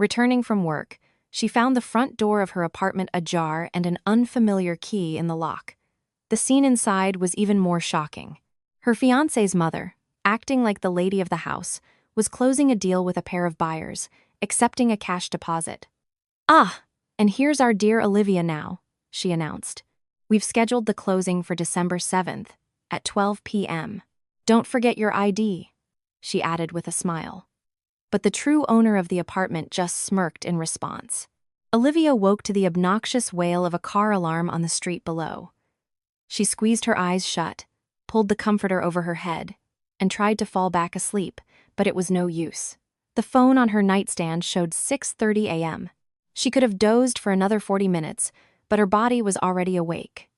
Returning from work, she found the front door of her apartment ajar and an unfamiliar key in the lock. The scene inside was even more shocking. Her fiancé's mother, acting like the lady of the house, was closing a deal with a pair of buyers, accepting a cash deposit. "Ah, and here's our dear Olivia now," she announced. "We've scheduled the closing for December 7th at 12 p.m. Don't forget your ID," she added with a smile. But the true owner of the apartment just smirked in response. Olivia woke to the obnoxious wail of a car alarm on the street below. She squeezed her eyes shut, pulled the comforter over her head, and tried to fall back asleep, but it was no use. The phone on her nightstand showed 6:30 a.m. She could have dozed for another 40 minutes, but her body was already awake.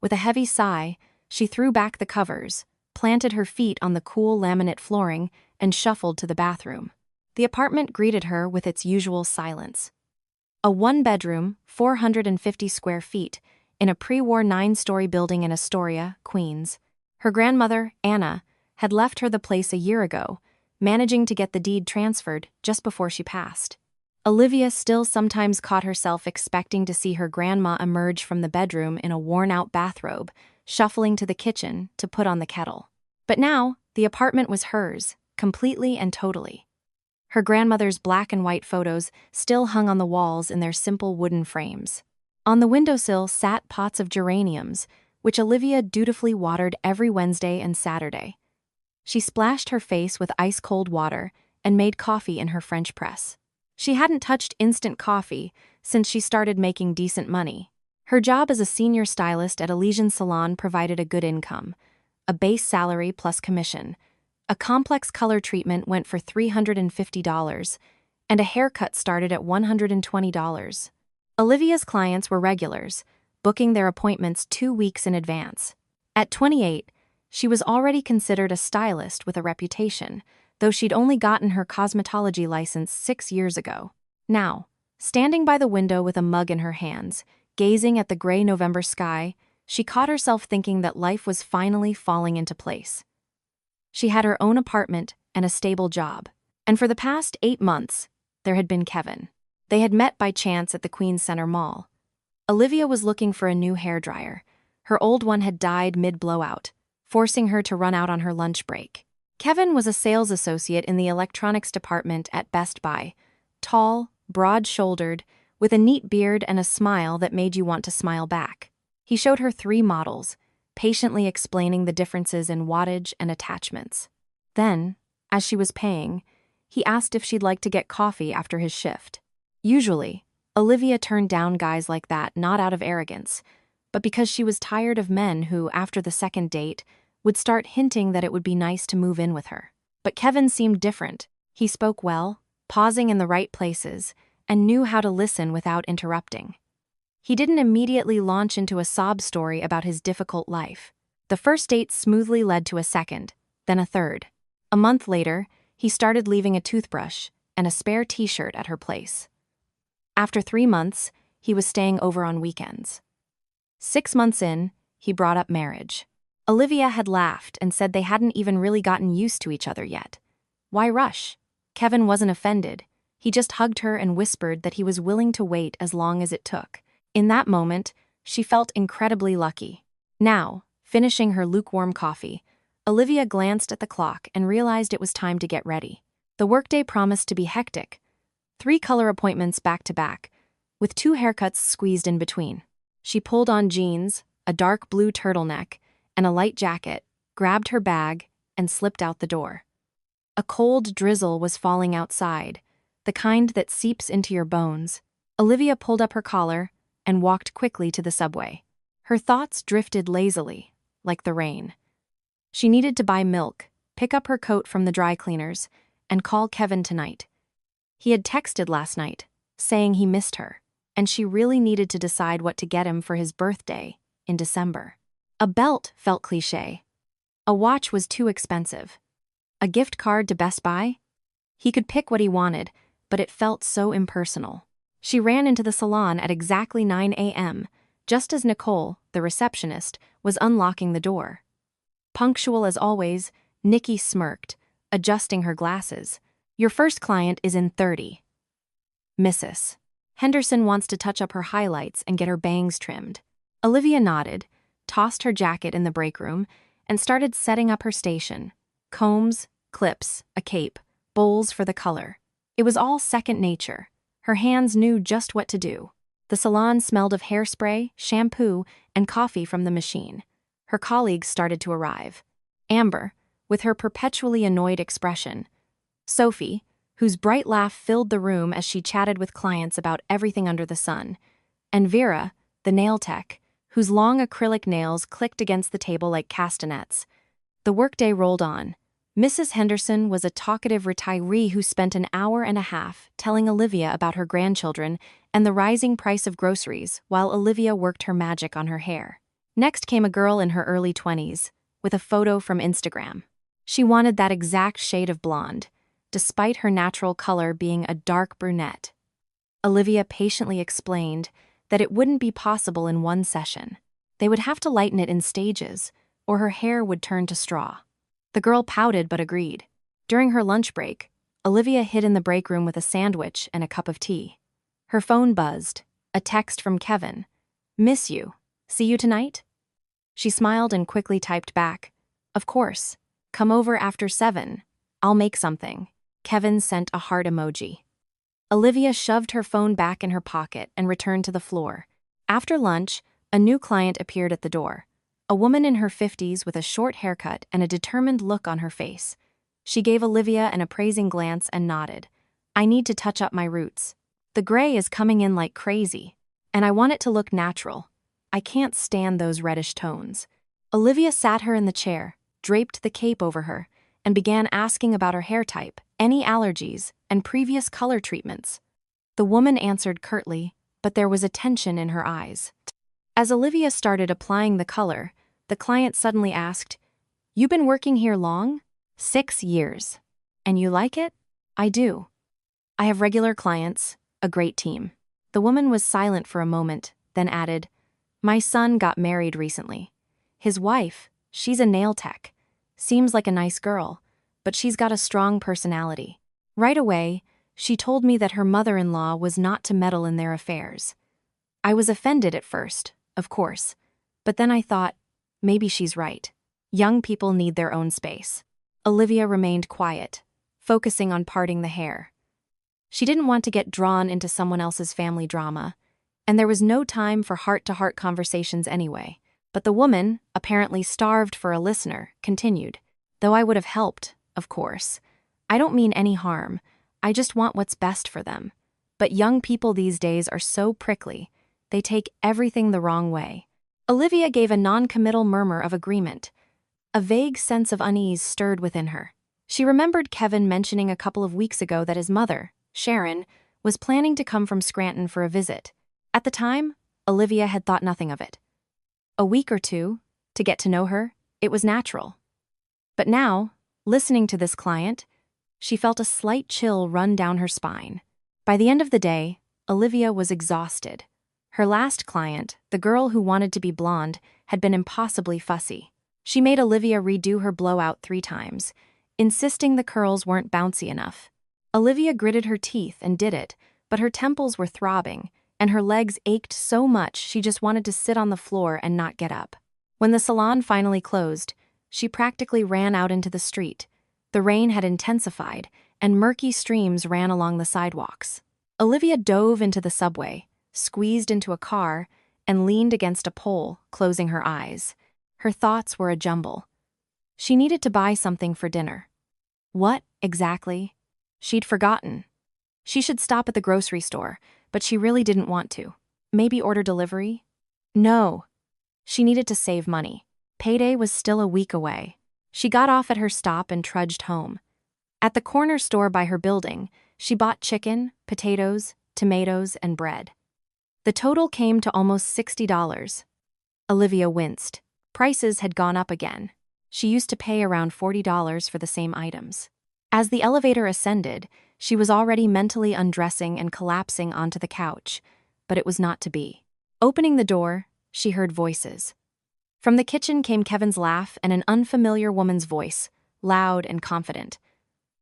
With a heavy sigh, she threw back the covers, planted her feet on the cool laminate flooring, and shuffled to the bathroom. The apartment greeted her with its usual silence. A one-bedroom, 450 square feet, in a pre-war 9-story building in Astoria, Queens. Her grandmother, Anna, had left her the place a year ago, managing to get the deed transferred just before she passed. Olivia still sometimes caught herself expecting to see her grandma emerge from the bedroom in a worn-out bathrobe, shuffling to the kitchen to put on the kettle. But now, the apartment was hers, completely and totally. Her grandmother's black and white photos still hung on the walls in their simple wooden frames. On the windowsill sat pots of geraniums, which Olivia dutifully watered every Wednesday and Saturday. She splashed her face with ice-cold water and made coffee in her French press. She hadn't touched instant coffee since she started making decent money. Her job as a senior stylist at Elysian Salon provided a good income, a base salary plus commission. A complex color treatment went for $350, and a haircut started at $120. Olivia's clients were regulars, booking their appointments 2 weeks in advance. At 28, she was already considered a stylist with a reputation, though she'd only gotten her cosmetology license 6 years ago. Now, standing by the window with a mug in her hands, gazing at the gray November sky, she caught herself thinking that life was finally falling into place. She had her own apartment and a stable job. And for the past 8 months, there had been Kevin. They had met by chance at the Queens Center Mall. Olivia was looking for a new hairdryer. Her old one had died mid-blowout, forcing her to run out on her lunch break. Kevin was a sales associate in the electronics department at Best Buy, tall, broad-shouldered, with a neat beard and a smile that made you want to smile back. He showed her 3 models, patiently explaining the differences in wattage and attachments. Then, as she was paying, he asked if she'd like to get coffee after his shift. Usually, Olivia turned down guys like that not out of arrogance, but because she was tired of men who, after the second date, would start hinting that it would be nice to move in with her. But Kevin seemed different. He spoke well, pausing in the right places, and knew how to listen without interrupting. He didn't immediately launch into a sob story about his difficult life. The first date smoothly led to a second, then a third. A month later, he started leaving a toothbrush and a spare t-shirt at her place. After 3 months, he was staying over on weekends. 6 months in, he brought up marriage. Olivia had laughed and said they hadn't even really gotten used to each other yet. Why rush? Kevin wasn't offended. He just hugged her and whispered that he was willing to wait as long as it took. In that moment, she felt incredibly lucky. Now, finishing her lukewarm coffee, Olivia glanced at the clock and realized it was time to get ready. The workday promised to be hectic. 3 color appointments back-to-back, with 2 haircuts squeezed in between. She pulled on jeans, a dark blue turtleneck, and a light jacket, grabbed her bag, and slipped out the door. A cold drizzle was falling outside, the kind that seeps into your bones. Olivia pulled up her collar and walked quickly to the subway. Her thoughts drifted lazily, like the rain. She needed to buy milk, pick up her coat from the dry cleaners, and call Kevin tonight. He had texted last night, saying he missed her, and she really needed to decide what to get him for his birthday in December. A belt felt cliché. A watch was too expensive. A gift card to Best Buy? He could pick what he wanted, but it felt so impersonal. She ran into the salon at exactly 9 a.m., just as Nicole, the receptionist, was unlocking the door. Punctual as always, Nikki smirked, adjusting her glasses. "Your first client is in 30. Mrs. Henderson wants to touch up her highlights and get her bangs trimmed. Olivia nodded, tossed her jacket in the break room, and started setting up her station. Combs, clips, a cape, bowls for the color. It was all second nature. Her hands knew just what to do. The salon smelled of hairspray, shampoo, and coffee from the machine. Her colleagues started to arrive. Amber, with her perpetually annoyed expression. Sophie, whose bright laugh filled the room as she chatted with clients about everything under the sun. And Vera, the nail tech, whose long acrylic nails clicked against the table like castanets. The workday rolled on. Mrs. Henderson was a talkative retiree who spent an hour and a half telling Olivia about her grandchildren and the rising price of groceries while Olivia worked her magic on her hair. Next came a girl in her early 20s, with a photo from Instagram. She wanted that exact shade of blonde, despite her natural color being a dark brunette. Olivia patiently explained that it wouldn't be possible in one session. They would have to lighten it in stages, or her hair would turn to straw. The girl pouted but agreed. During her lunch break, Olivia hid in the break room with a sandwich and a cup of tea. Her phone buzzed, a text from Kevin. "Miss you. See you tonight?" She smiled and quickly typed back, "Of course. Come over after 7. I'll make something." Kevin sent a heart emoji. Olivia shoved her phone back in her pocket and returned to the floor. After lunch, a new client appeared at the door. A woman in her 50s with a short haircut and a determined look on her face. She gave Olivia an appraising glance and nodded. "I need to touch up my roots. The gray is coming in like crazy, and I want it to look natural. I can't stand those reddish tones." Olivia sat her in the chair, draped the cape over her, and began asking about her hair type, any allergies, and previous color treatments. The woman answered curtly, but there was a tension in her eyes. As Olivia started applying the color, the client suddenly asked, "You been working here long?" 6 years. "And you like it?" "I do. I have regular clients, a great team." The woman was silent for a moment, then added, "My son got married recently. His wife, she's a nail tech. Seems like a nice girl, but she's got a strong personality. Right away, she told me that her mother-in-law was not to meddle in their affairs. I was offended at first, of course, but then I thought, maybe she's right. Young people need their own space." Olivia remained quiet, focusing on parting the hair. She didn't want to get drawn into someone else's family drama, and there was no time for heart-to-heart conversations anyway. But the woman, apparently starved for a listener, continued, "Though I would have helped, of course. I don't mean any harm. I just want what's best for them. But young people these days are so prickly. They take everything the wrong way." Olivia gave a non-committal murmur of agreement. A vague sense of unease stirred within her. She remembered Kevin mentioning a couple of weeks ago that his mother, Sharon, was planning to come from Scranton for a visit. At the time, Olivia had thought nothing of it. A week or two, to get to know her, it was natural. But now, listening to this client, she felt a slight chill run down her spine. By the end of the day, Olivia was exhausted. Her last client, the girl who wanted to be blonde, had been impossibly fussy. She made Olivia redo her blowout 3 times, insisting the curls weren't bouncy enough. Olivia gritted her teeth and did it, but her temples were throbbing, and her legs ached so much she just wanted to sit on the floor and not get up. When the salon finally closed, she practically ran out into the street. The rain had intensified, and murky streams ran along the sidewalks. Olivia dove into the subway, squeezed into a car, and leaned against a pole, closing her eyes. Her thoughts were a jumble. She needed to buy something for dinner. What, exactly? She'd forgotten. She should stop at the grocery store, but she really didn't want to. Maybe order delivery? No. She needed to save money. Payday was still a week away. She got off at her stop and trudged home. At the corner store by her building, she bought chicken, potatoes, tomatoes, and bread. The total came to almost $60. Olivia winced. Prices had gone up again. She used to pay around $40 for the same items. As the elevator ascended, she was already mentally undressing and collapsing onto the couch, but it was not to be. Opening the door, she heard voices. From the kitchen came Kevin's laugh and an unfamiliar woman's voice, loud and confident.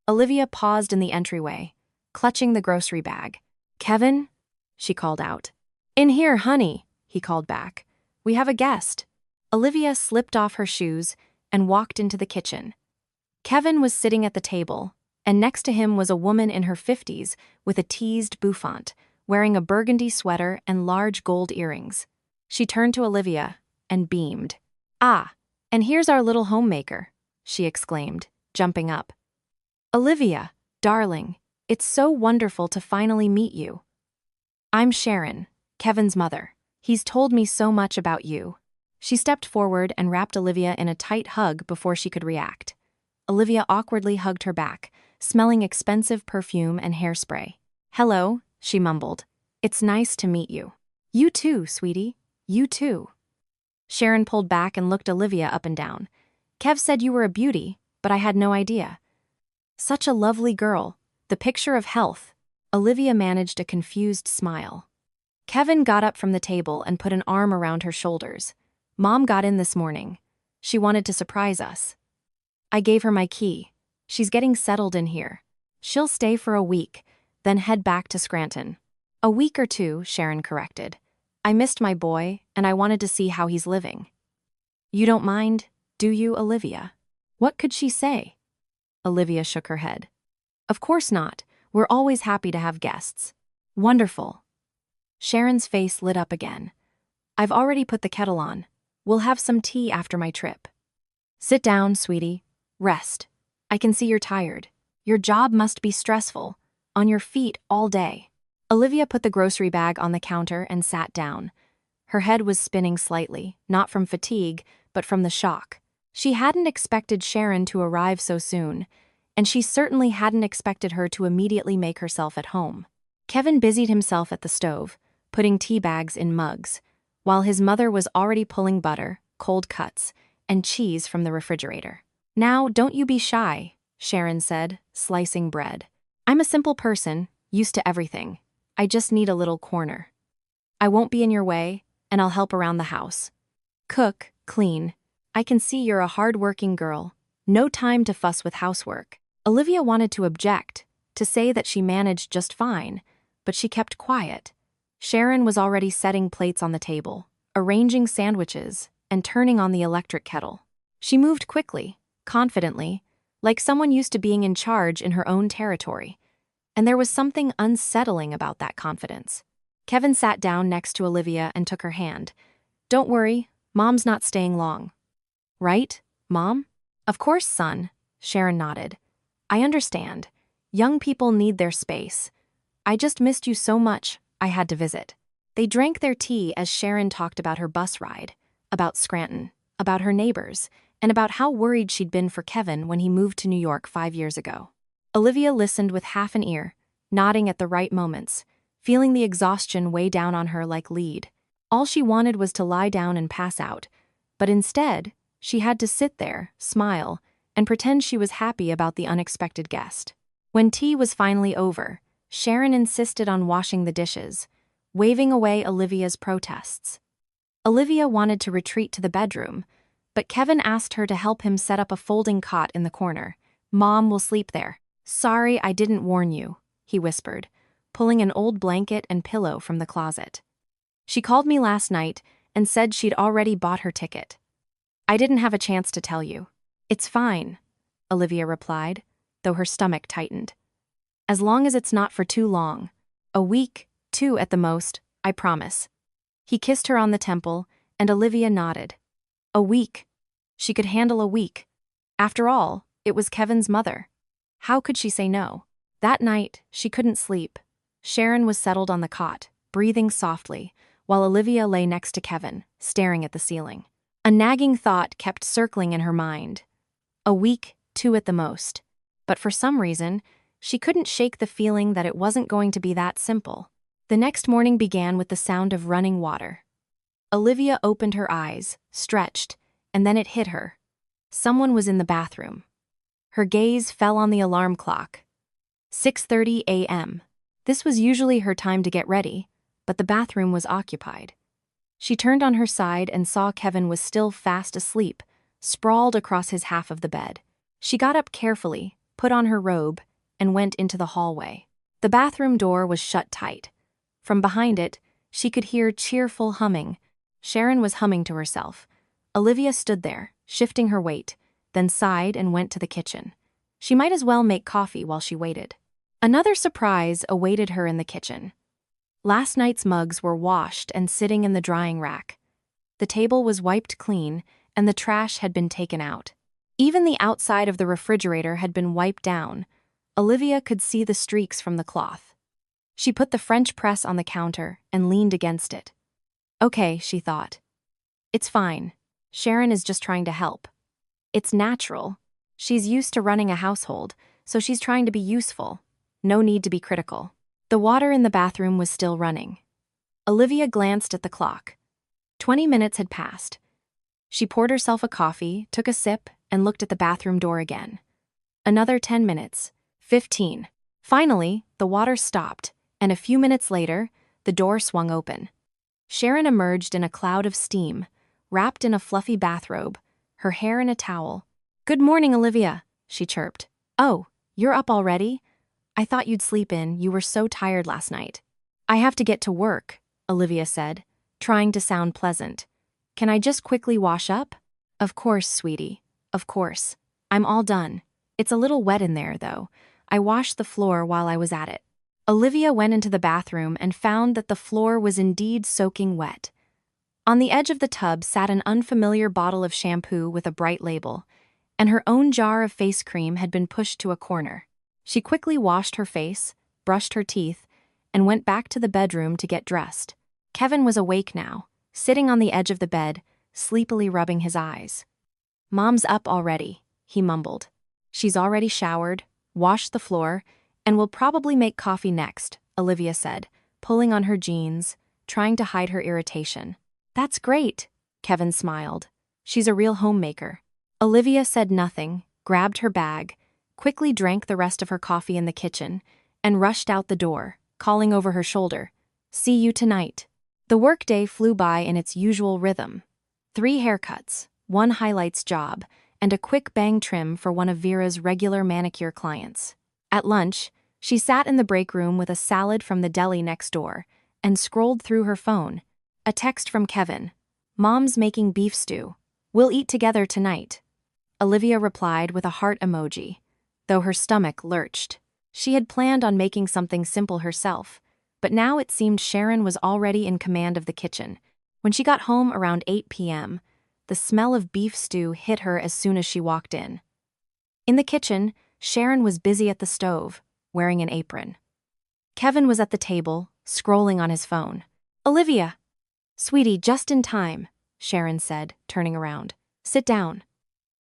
Olivia paused in the entryway, clutching the grocery bag. Kevin? She called out. In here, honey, he called back. We have a guest. Olivia slipped off her shoes and walked into the kitchen. Kevin was sitting at the table, and next to him was a woman in her 50s with a teased bouffant, wearing a burgundy sweater and large gold earrings. She turned to Olivia and beamed. Ah, and here's our little homemaker, she exclaimed, jumping up. Olivia, darling, it's so wonderful to finally meet you. I'm Sharon, Kevin's mother. He's told me so much about you. She stepped forward and wrapped Olivia in a tight hug before she could react. Olivia awkwardly hugged her back, smelling expensive perfume and hairspray. Hello, she mumbled. It's nice to meet you. You too, sweetie. You too. Sharon pulled back and looked Olivia up and down. Kev said you were a beauty, but I had no idea. Such a lovely girl, the picture of health. Olivia managed a confused smile. Kevin got up from the table and put an arm around her shoulders. Mom got in this morning. She wanted to surprise us. I gave her my key. She's getting settled in here. She'll stay for a week, then head back to Scranton. A week or two, Sharon corrected. I missed my boy, and I wanted to see how he's living. You don't mind, do you, Olivia? What could she say? Olivia shook her head. Of course not. We're always happy to have guests. Wonderful. Sharon's face lit up again. I've already put the kettle on. We'll have some tea after my trip. Sit down, sweetie. Rest. I can see you're tired. Your job must be stressful. On your feet all day. Olivia put the grocery bag on the counter and sat down. Her head was spinning slightly, not from fatigue, but from the shock. She hadn't expected Sharon to arrive so soon, and she certainly hadn't expected her to immediately make herself at home. Kevin busied himself at the stove, putting tea bags in mugs, while his mother was already pulling butter, cold cuts, and cheese from the refrigerator. Now, don't you be shy, Sharon said, slicing bread. I'm a simple person, used to everything. I just need a little corner. I won't be in your way, and I'll help around the house. Cook, clean. I can see you're a hard-working girl. No time to fuss with housework. Olivia wanted to object, to say that she managed just fine, but she kept quiet. Sharon was already setting plates on the table, arranging sandwiches, and turning on the electric kettle. She moved quickly, confidently, like someone used to being in charge in her own territory. And there was something unsettling about that confidence. Kevin sat down next to Olivia and took her hand. Don't worry, Mom's not staying long. Right, Mom? Of course, son, Sharon nodded. I understand. Young people need their space. I just missed you so much, I had to visit. They drank their tea as Sharon talked about her bus ride, about Scranton, about her neighbors, and about how worried she'd been for Kevin when he moved to New York 5 years ago. Olivia listened with half an ear, nodding at the right moments, feeling the exhaustion weigh down on her like lead. All she wanted was to lie down and pass out, but instead, she had to sit there, smile, and pretend she was happy about the unexpected guest. When tea was finally over, Sharon insisted on washing the dishes, waving away Olivia's protests. Olivia wanted to retreat to the bedroom, but Kevin asked her to help him set up a folding cot in the corner. Mom will sleep there. Sorry I didn't warn you, he whispered, pulling an old blanket and pillow from the closet. She called me last night and said she'd already bought her ticket. I didn't have a chance to tell you. It's fine, Olivia replied, though her stomach tightened. As long as it's not for too long. A week, 2 at the most, I promise. He kissed her on the temple, and Olivia nodded. A week. She could handle a week. After all, it was Kevin's mother. How could she say no? That night, she couldn't sleep. Sharon was settled on the cot, breathing softly, while Olivia lay next to Kevin, staring at the ceiling. A nagging thought kept circling in her mind. A week, 2 at the most. But for some reason, she couldn't shake the feeling that it wasn't going to be that simple. The next morning began with the sound of running water. Olivia opened her eyes, stretched, and then it hit her. Someone was in the bathroom. Her gaze fell on the alarm clock. 6:30 a.m. This was usually her time to get ready, but the bathroom was occupied. She turned on her side and saw Kevin was still fast asleep, sprawled across his half of the bed. She got up carefully, put on her robe, and went into the hallway. The bathroom door was shut tight. From behind it, she could hear cheerful humming. Sharon was humming to herself. Olivia stood there, shifting her weight, then sighed and went to the kitchen. She might as well make coffee while she waited. Another surprise awaited her in the kitchen. Last night's mugs were washed and sitting in the drying rack. The table was wiped clean, and the trash had been taken out. Even the outside of the refrigerator had been wiped down. Olivia could see the streaks from the cloth. She put the French press on the counter and leaned against it. Okay, she thought. It's fine. Sharon is just trying to help. It's natural. She's used to running a household, so she's trying to be useful. No need to be critical. The water in the bathroom was still running. Olivia glanced at the clock. 20 minutes had passed. She poured herself a coffee, took a sip, and looked at the bathroom door again. Another 10 minutes. 15. Finally, the water stopped, and a few minutes later, the door swung open. Sharon emerged in a cloud of steam, wrapped in a fluffy bathrobe, her hair in a towel. "Good morning, Olivia," she chirped. "Oh, you're up already? I thought you'd sleep in, you were so tired last night." "I have to get to work," Olivia said, trying to sound pleasant. "Can I just quickly wash up?" "Of course, sweetie. Of course. I'm all done. It's a little wet in there, though. I washed the floor while I was at it." Olivia went into the bathroom and found that the floor was indeed soaking wet. On the edge of the tub sat an unfamiliar bottle of shampoo with a bright label, and her own jar of face cream had been pushed to a corner. She quickly washed her face, brushed her teeth, and went back to the bedroom to get dressed. Kevin was awake now, sitting on the edge of the bed, sleepily rubbing his eyes. "Mom's up already," he mumbled. "She's already showered, washed the floor, and will probably make coffee next," Olivia said, pulling on her jeans, trying to hide her irritation. "That's great," Kevin smiled. "She's a real homemaker." Olivia said nothing, grabbed her bag, quickly drank the rest of her coffee in the kitchen, and rushed out the door, calling over her shoulder, "See you tonight." The workday flew by in its usual rhythm. 3 haircuts, 1 highlights job, and a quick bang trim for one of Vera's regular manicure clients. At lunch, she sat in the break room with a salad from the deli next door and scrolled through her phone. A text from Kevin. "Mom's making beef stew. We'll eat together tonight." Olivia replied with a heart emoji, though her stomach lurched. She had planned on making something simple herself, but now it seemed Sharon was already in command of the kitchen. When she got home around 8 p.m., the smell of beef stew hit her as soon as she walked in. In the kitchen, Sharon was busy at the stove, wearing an apron. Kevin was at the table, scrolling on his phone. "Olivia." "Sweetie, just in time," Sharon said, turning around. "Sit down."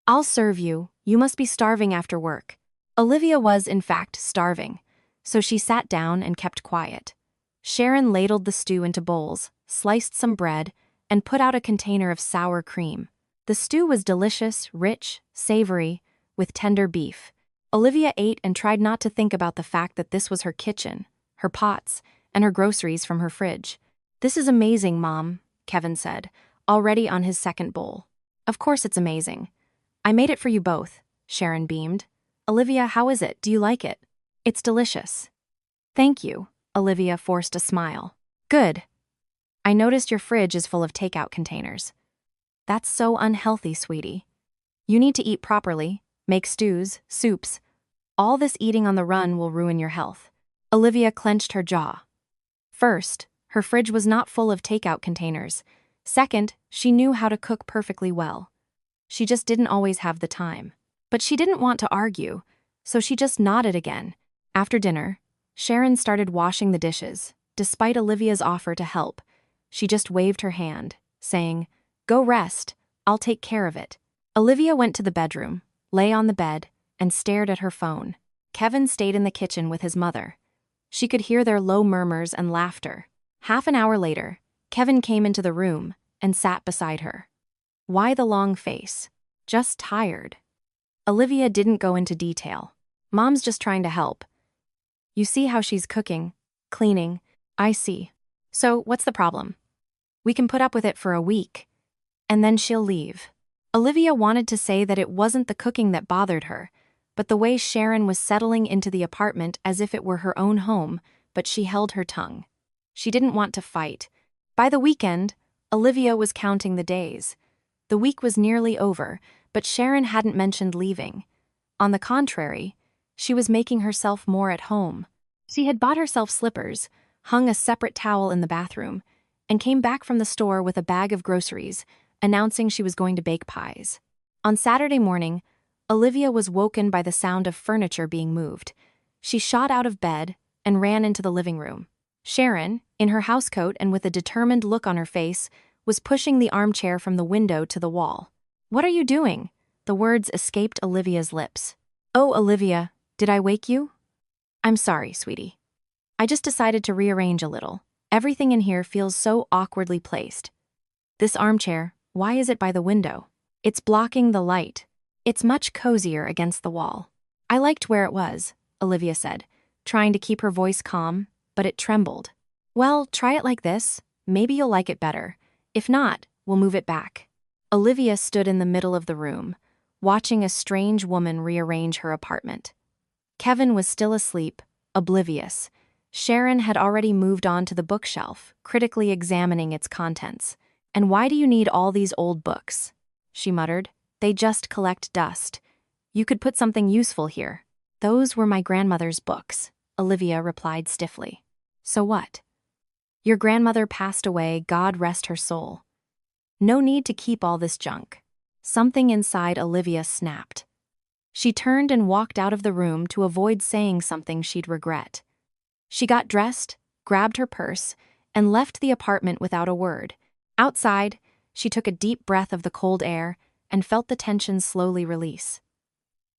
"I'll serve you. You must be starving after work." Olivia was, in fact, starving, so she sat down and kept quiet. Sharon ladled the stew into bowls, sliced some bread, and put out a container of sour cream. The stew was delicious, rich, savory, with tender beef. Olivia ate and tried not to think about the fact that this was her kitchen, her pots, and her groceries from her fridge. "This is amazing, Mom," Kevin said, already on his second bowl. "Of course it's amazing. I made it for you both," Sharon beamed. "Olivia, how is it? Do you like it?" "It's delicious." "Thank you," Olivia forced a smile. "Good. I noticed your fridge is full of takeout containers." "That's so unhealthy, sweetie. You need to eat properly, make stews, soups. All this eating on the run will ruin your health." Olivia clenched her jaw. First, her fridge was not full of takeout containers. Second, she knew how to cook perfectly well. She just didn't always have the time. But she didn't want to argue, so she just nodded again. After dinner, Sharon started washing the dishes, despite Olivia's offer to help. She just waved her hand, saying, "Go rest, I'll take care of it." Olivia went to the bedroom, lay on the bed, and stared at her phone. Kevin stayed in the kitchen with his mother. She could hear their low murmurs and laughter. Half an hour later, Kevin came into the room and sat beside her. Why the long face? Just tired. Olivia didn't go into detail. "Mom's just trying to help. You see how she's cooking, cleaning." "I see. So, what's the problem? We can put up with it for a week, and then she'll leave." Olivia wanted to say that it wasn't the cooking that bothered her, but the way Sharon was settling into the apartment as if it were her own home, but she held her tongue. She didn't want to fight. By the weekend, Olivia was counting the days. The week was nearly over, but Sharon hadn't mentioned leaving. On the contrary, she was making herself more at home. She had bought herself slippers, hung a separate towel in the bathroom, and came back from the store with a bag of groceries, announcing she was going to bake pies. On Saturday morning, Olivia was woken by the sound of furniture being moved. She shot out of bed and ran into the living room. Sharon, in her housecoat and with a determined look on her face, was pushing the armchair from the window to the wall. "What are you doing?" The words escaped Olivia's lips. "Oh, Olivia, did I wake you?" "I'm sorry, sweetie. I just decided to rearrange a little. Everything in here feels so awkwardly placed. This armchair, why is it by the window? It's blocking the light. It's much cozier against the wall." "I liked where it was," Olivia said, trying to keep her voice calm, but it trembled. "Well, try it like this. Maybe you'll like it better. If not, we'll move it back." Olivia stood in the middle of the room, watching a strange woman rearrange her apartment. Kevin was still asleep, oblivious. Sharon had already moved on to the bookshelf, critically examining its contents. "And why do you need all these old books?" she muttered. "They just collect dust. You could put something useful here." "Those were my grandmother's books," Olivia replied stiffly. "So what? Your grandmother passed away, God rest her soul. No need to keep all this junk." Something inside Olivia snapped. She turned and walked out of the room to avoid saying something she'd regret. She got dressed, grabbed her purse, and left the apartment without a word. Outside, she took a deep breath of the cold air and felt the tension slowly release.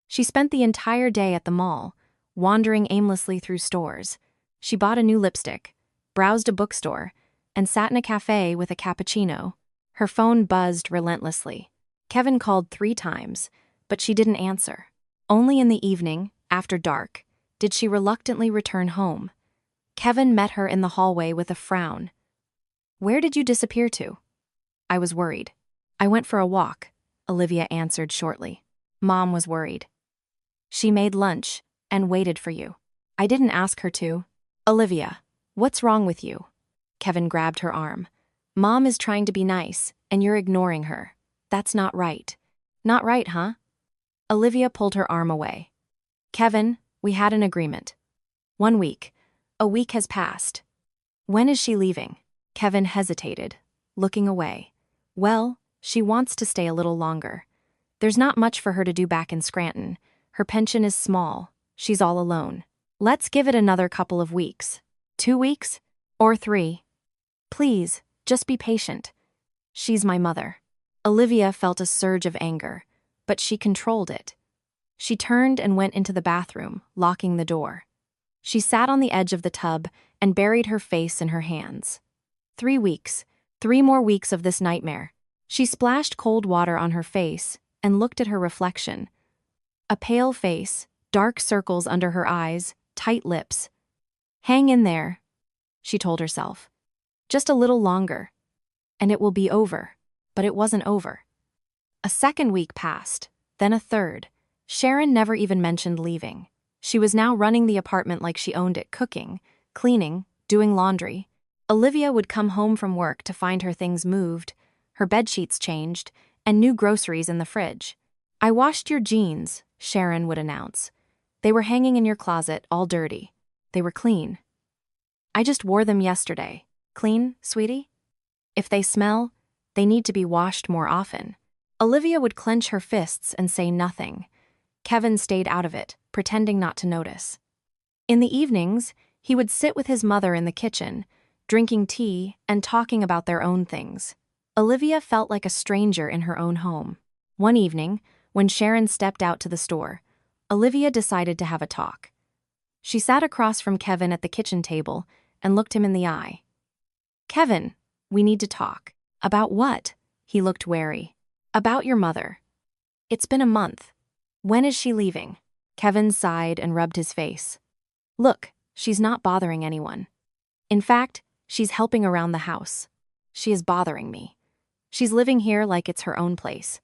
She spent the entire day at the mall, wandering aimlessly through stores. She bought a new lipstick, browsed a bookstore, and sat in a cafe with a cappuccino. Her phone buzzed relentlessly. Kevin called 3 times, but she didn't answer. Only in the evening, after dark, did she reluctantly return home. Kevin met her in the hallway with a frown. "Where did you disappear to?" "I was worried." "I went for a walk," Olivia answered shortly. "Mom was worried. She made lunch and waited for you." "I didn't ask her to." "Olivia, what's wrong with you?" Kevin grabbed her arm. "Mom is trying to be nice, and you're ignoring her. That's not right." "Not right, huh?" Olivia pulled her arm away. "Kevin, we had an agreement. 1 week. A week has passed. When is she leaving?" Kevin hesitated, looking away. "Well, she wants to stay a little longer. There's not much for her to do back in Scranton. Her pension is small. She's all alone. Let's give it another couple of weeks. 2 weeks? Or 3. Please, just be patient. She's my mother." Olivia felt a surge of anger, but she controlled it. She turned and went into the bathroom, locking the door. She sat on the edge of the tub and buried her face in her hands. 3 weeks. 3 more weeks of this nightmare. She splashed cold water on her face and looked at her reflection. A pale face, dark circles under her eyes, tight lips. "Hang in there," she told herself. "Just a little longer, and it will be over." But it wasn't over. A second week passed, then a third. Sharon never even mentioned leaving. She was now running the apartment like she owned it, cooking, cleaning, doing laundry. Olivia would come home from work to find her things moved, her bedsheets changed, and new groceries in the fridge. "I washed your jeans," Sharon would announce. "They were hanging in your closet, all dirty. They were clean. I just wore them yesterday. Clean, sweetie? If they smell, they need to be washed more often." Olivia would clench her fists and say nothing. Kevin stayed out of it, pretending not to notice. In the evenings, he would sit with his mother in the kitchen, drinking tea and talking about their own things. Olivia felt like a stranger in her own home. One evening, when Sharon stepped out to the store, Olivia decided to have a talk. She sat across from Kevin at the kitchen table and looked him in the eye. "Kevin, we need to talk." "About what?" He looked wary. "About your mother. It's been a month. When is she leaving?" Kevin sighed and rubbed his face. "Look, she's not bothering anyone. In fact, she's helping around the house. She is bothering me. She's living here like it's her own place.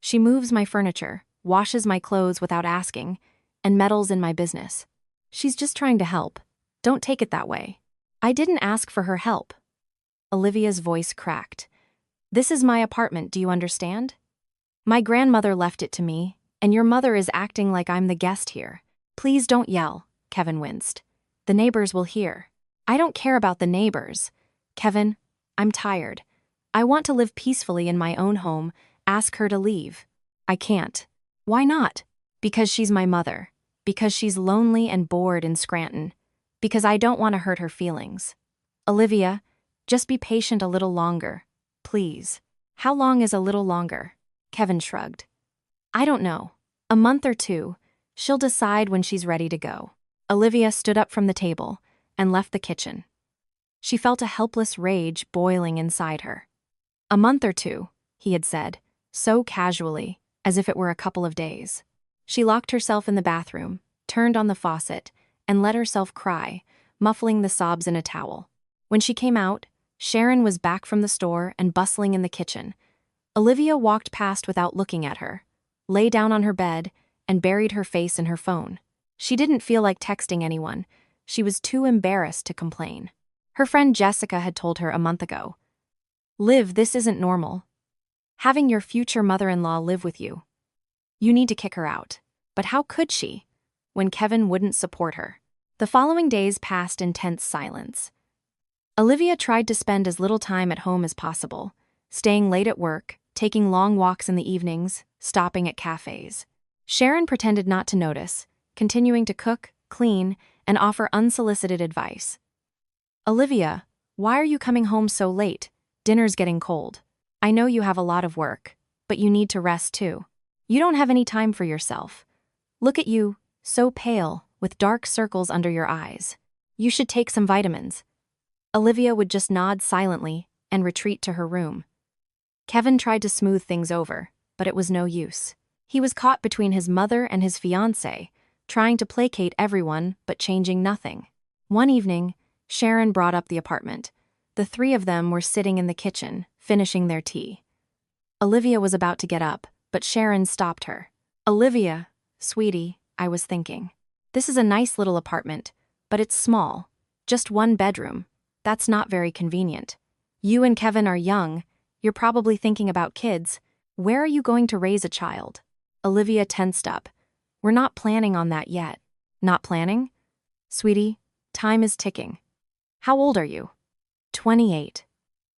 She moves my furniture, washes my clothes without asking, and meddles in my business. She's just trying to help. Don't take it that way. I didn't ask for her help. Olivia's voice cracked. This is my apartment, do you understand? My grandmother left it to me, and your mother is acting like I'm the guest here. Please don't yell, Kevin winced. The neighbors will hear. I don't care about the neighbors. Kevin, I'm tired. I want to live peacefully in my own home. Ask her to leave. I can't. Why not? Because she's my mother. Because she's lonely and bored in Scranton. Because I don't want to hurt her feelings. Olivia, just be patient a little longer. Please. How long is a little longer? Kevin shrugged. I don't know. A month or two. She'll decide when she's ready to go. Olivia stood up from the table and left the kitchen. She felt a helpless rage boiling inside her. A month or two, he had said, so casually, as if it were a couple of days. She locked herself in the bathroom, turned on the faucet, and let herself cry, muffling the sobs in a towel. When she came out, Sharon was back from the store and bustling in the kitchen. Olivia walked past without looking at her, lay down on her bed, and buried her face in her phone. She didn't feel like texting anyone. She was too embarrassed to complain. Her friend Jessica had told her a month ago, Liv, this isn't normal. Having your future mother-in-law live with you. You need to kick her out. But how could she, when Kevin wouldn't support her? The following days passed in tense silence. Olivia tried to spend as little time at home as possible, staying late at work, taking long walks in the evenings, stopping at cafes. Sharon pretended not to notice, continuing to cook, clean, and offer unsolicited advice. Olivia, why are you coming home so late? Dinner's getting cold. I know you have a lot of work, but you need to rest too. You don't have any time for yourself. Look at you, so pale, with dark circles under your eyes. You should take some vitamins. Olivia would just nod silently and retreat to her room. Kevin tried to smooth things over, but it was no use. He was caught between his mother and his fiancé, trying to placate everyone but changing nothing. One evening, Sharon brought up the apartment. The three of them were sitting in the kitchen, finishing their tea. Olivia was about to get up, but Sharon stopped her. Olivia, sweetie, I was thinking. This is a nice little apartment, but it's small. Just one bedroom. That's not very convenient. You and Kevin are young. You're probably thinking about kids. Where are you going to raise a child? Olivia tensed up. We're not planning on that yet. Not planning? Sweetie, time is ticking. How old are you? 28.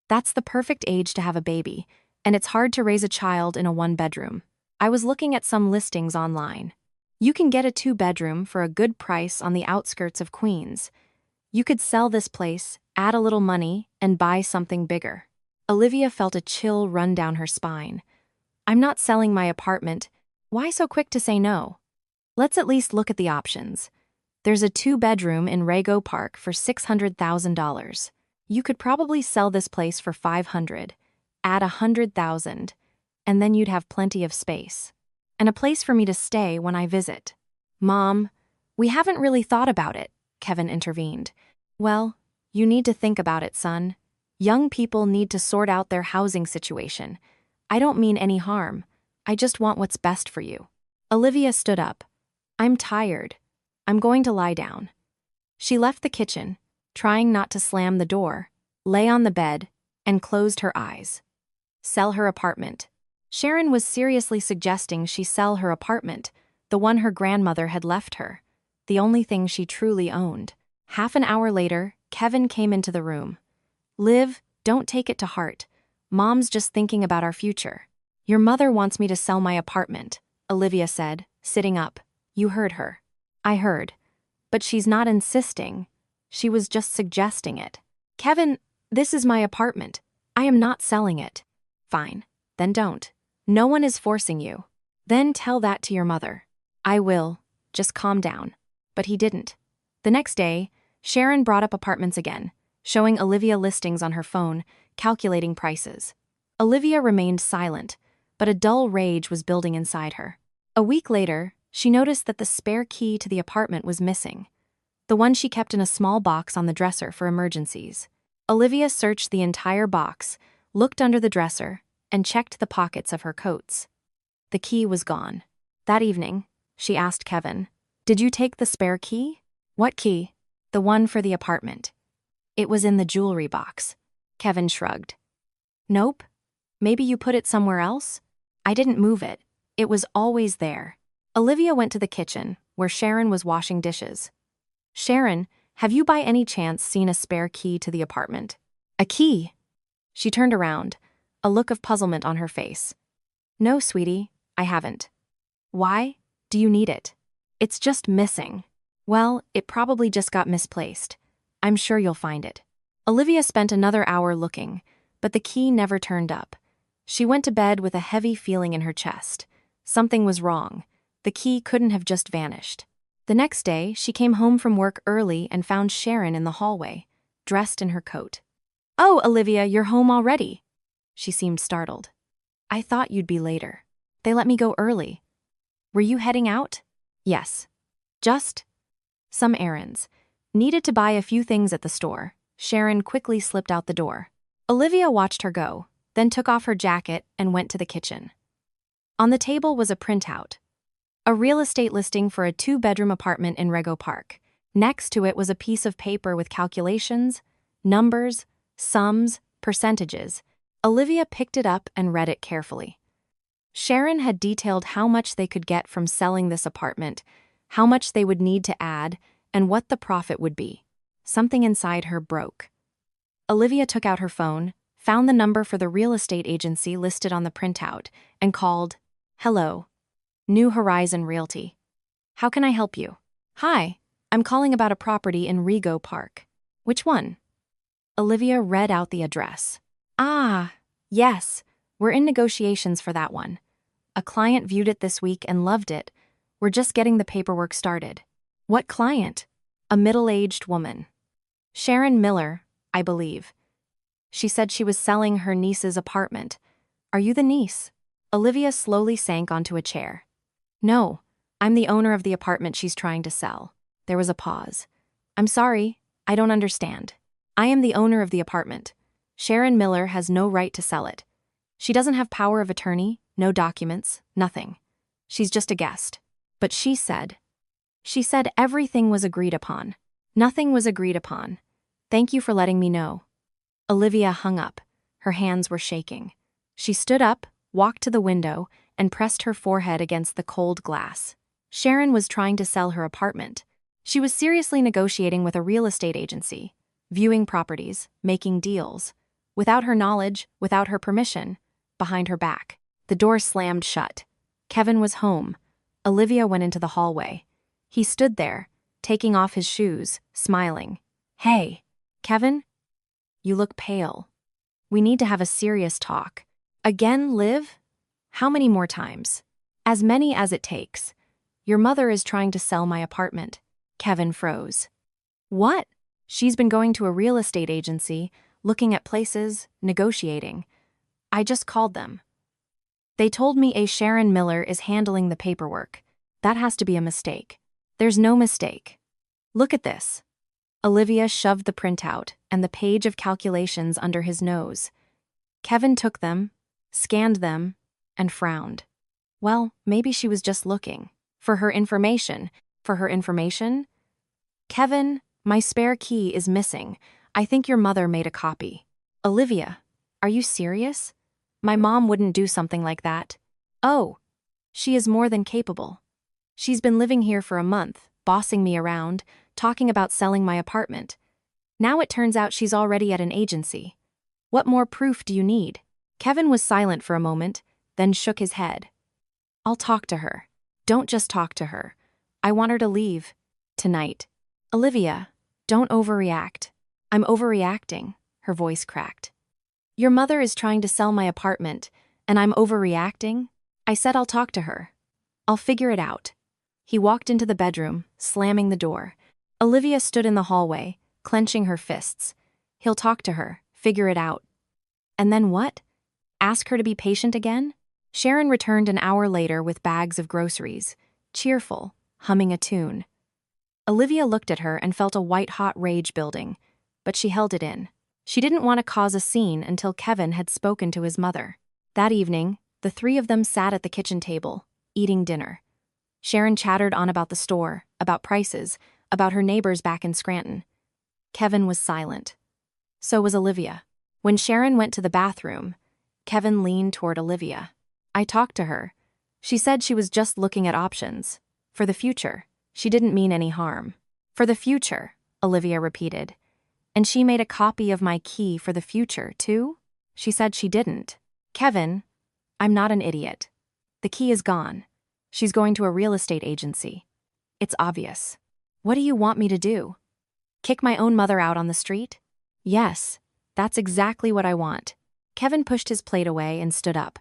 That's the perfect age to have a baby, and it's hard to raise a child in a one-bedroom. I was looking at some listings online. You can get a two-bedroom for a good price on the outskirts of Queens. You could sell this place, add a little money, and buy something bigger. Olivia felt a chill run down her spine. I'm not selling my apartment. Why so quick to say no? Let's at least look at the options. There's a two-bedroom in Rego Park for $600,000. You could probably sell this place for $500, add $100,000, and then you'd have plenty of space. And a place for me to stay when I visit. Mom, we haven't really thought about it, Kevin intervened. Well, you need to think about it, son. Young people need to sort out their housing situation. I don't mean any harm. I just want what's best for you. Olivia stood up. I'm tired. I'm going to lie down. She left the kitchen, trying not to slam the door, lay on the bed, and closed her eyes. Sell her apartment. Sharon was seriously suggesting she sell her apartment, the one her grandmother had left her, the only thing she truly owned. Half an hour later, Kevin came into the room. Liv, don't take it to heart. Mom's just thinking about our future. Your mother wants me to sell my apartment, Olivia said, sitting up. You heard her. I heard. But she's not insisting. She was just suggesting it. Kevin, this is my apartment. I am not selling it. Fine. Then don't. No one is forcing you. Then tell that to your mother. I will. Just calm down. But he didn't. The next day, Sharon brought up apartments again, showing Olivia listings on her phone, calculating prices. Olivia remained silent, but a dull rage was building inside her. A week later, she noticed that the spare key to the apartment was missing, the one she kept in a small box on the dresser for emergencies. Olivia searched the entire box, looked under the dresser, and checked the pockets of her coats. The key was gone. That evening, she asked Kevin, "Did you take the spare key?" "What key?" "The one for the apartment." "It was in the jewelry box." Kevin shrugged. "Nope. Maybe you put it somewhere else?" "I didn't move it. It was always there." Olivia went to the kitchen, where Sharon was washing dishes. "Sharon, have you by any chance seen a spare key to the apartment?" "A key?" She turned around, a look of puzzlement on her face. "No, sweetie, I haven't." "Why? Do you need it?" "It's just missing." "Well, it probably just got misplaced. I'm sure you'll find it." Olivia spent another hour looking, but the key never turned up. She went to bed with a heavy feeling in her chest. Something was wrong. The key couldn't have just vanished. The next day, she came home from work early and found Sharon in the hallway, dressed in her coat. "Oh, Olivia, you're home already." She seemed startled. "I thought you'd be later. They let me go early." "Were you heading out?" "Yes. Just some errands. Needed to buy a few things at the store." Sharon quickly slipped out the door. Olivia watched her go, then took off her jacket and went to the kitchen. On the table was a printout. A real estate listing for a 2-bedroom apartment in Rego Park. Next to it was a piece of paper with calculations, numbers, sums, percentages. Olivia picked it up and read it carefully. Sharon had detailed how much they could get from selling this apartment, how much they would need to add, and what the profit would be. Something inside her broke. Olivia took out her phone, found the number for the real estate agency listed on the printout, and called. "Hello. New Horizon Realty. How can I help you?" "Hi, I'm calling about a property in Rego Park." "Which one?" Olivia read out the address. "Ah, yes, we're in negotiations for that one. A client viewed it this week and loved it. We're just getting the paperwork started." "What client?" "A middle-aged woman. Sharon Miller, I believe. She said she was selling her niece's apartment." "Are you the niece?" Olivia slowly sank onto a chair. "No, I'm the owner of the apartment she's trying to sell." There was a pause. "I'm sorry, I don't understand." "I am the owner of the apartment. Sharon Miller has no right to sell it. She doesn't have power of attorney, no documents, nothing. She's just a guest." "But she said everything was agreed upon." "Nothing was agreed upon. Thank you for letting me know." Olivia hung up. Her hands were shaking. She stood up, walked to the window, and pressed her forehead against the cold glass. Sharon was trying to sell her apartment. She was seriously negotiating with a real estate agency, viewing properties, making deals. Without her knowledge, without her permission, behind her back. The door slammed shut. Kevin was home. Olivia went into the hallway. He stood there, taking off his shoes, smiling. "Hey, Kevin? You look pale. We need to have a serious talk." "Again, Liv? How many more times?" "As many as it takes. Your mother is trying to sell my apartment." Kevin froze. "What?" "She's been going to a real estate agency, looking at places, negotiating. I just called them. They told me a Sharon Miller is handling the paperwork. That has to be a mistake." "There's no mistake. Look at this." Olivia shoved the printout and the page of calculations under his nose. Kevin took them, scanned them, and frowned. Well, maybe she was just looking. For her information. For her information? "Kevin, my spare key is missing. I think your mother made a copy." "Olivia, are you serious? My mom wouldn't do something like that." "Oh, she is more than capable. She's been living here for a month, bossing me around, talking about selling my apartment. Now it turns out she's already at an agency. What more proof do you need?" Kevin was silent for a moment, then shook his head. "I'll talk to her." "Don't just talk to her. I want her to leave. Tonight." "Olivia, don't overreact." "I'm overreacting," her voice cracked. "Your mother is trying to sell my apartment, and I'm overreacting? I said I'll talk to her. I'll figure it out." He walked into the bedroom, slamming the door. Olivia stood in the hallway, clenching her fists. He'll talk to her, figure it out. And then what? Ask her to be patient again? Sharon returned an hour later with bags of groceries, cheerful, humming a tune. Olivia looked at her and felt a white-hot rage building, but she held it in. She didn't want to cause a scene until Kevin had spoken to his mother. That evening, the three of them sat at the kitchen table, eating dinner. Sharon chattered on about the store, about prices, about her neighbors back in Scranton. Kevin was silent. So was Olivia. When Sharon went to the bathroom, Kevin leaned toward Olivia. I talked to her. She said she was just looking at options. For the future. She didn't mean any harm. For the future, Olivia repeated. And she made a copy of my key for the future, too? She said she didn't. Kevin, I'm not an idiot. The key is gone. She's going to a real estate agency. It's obvious. What do you want me to do? Kick my own mother out on the street? Yes, that's exactly what I want. Kevin pushed his plate away and stood up.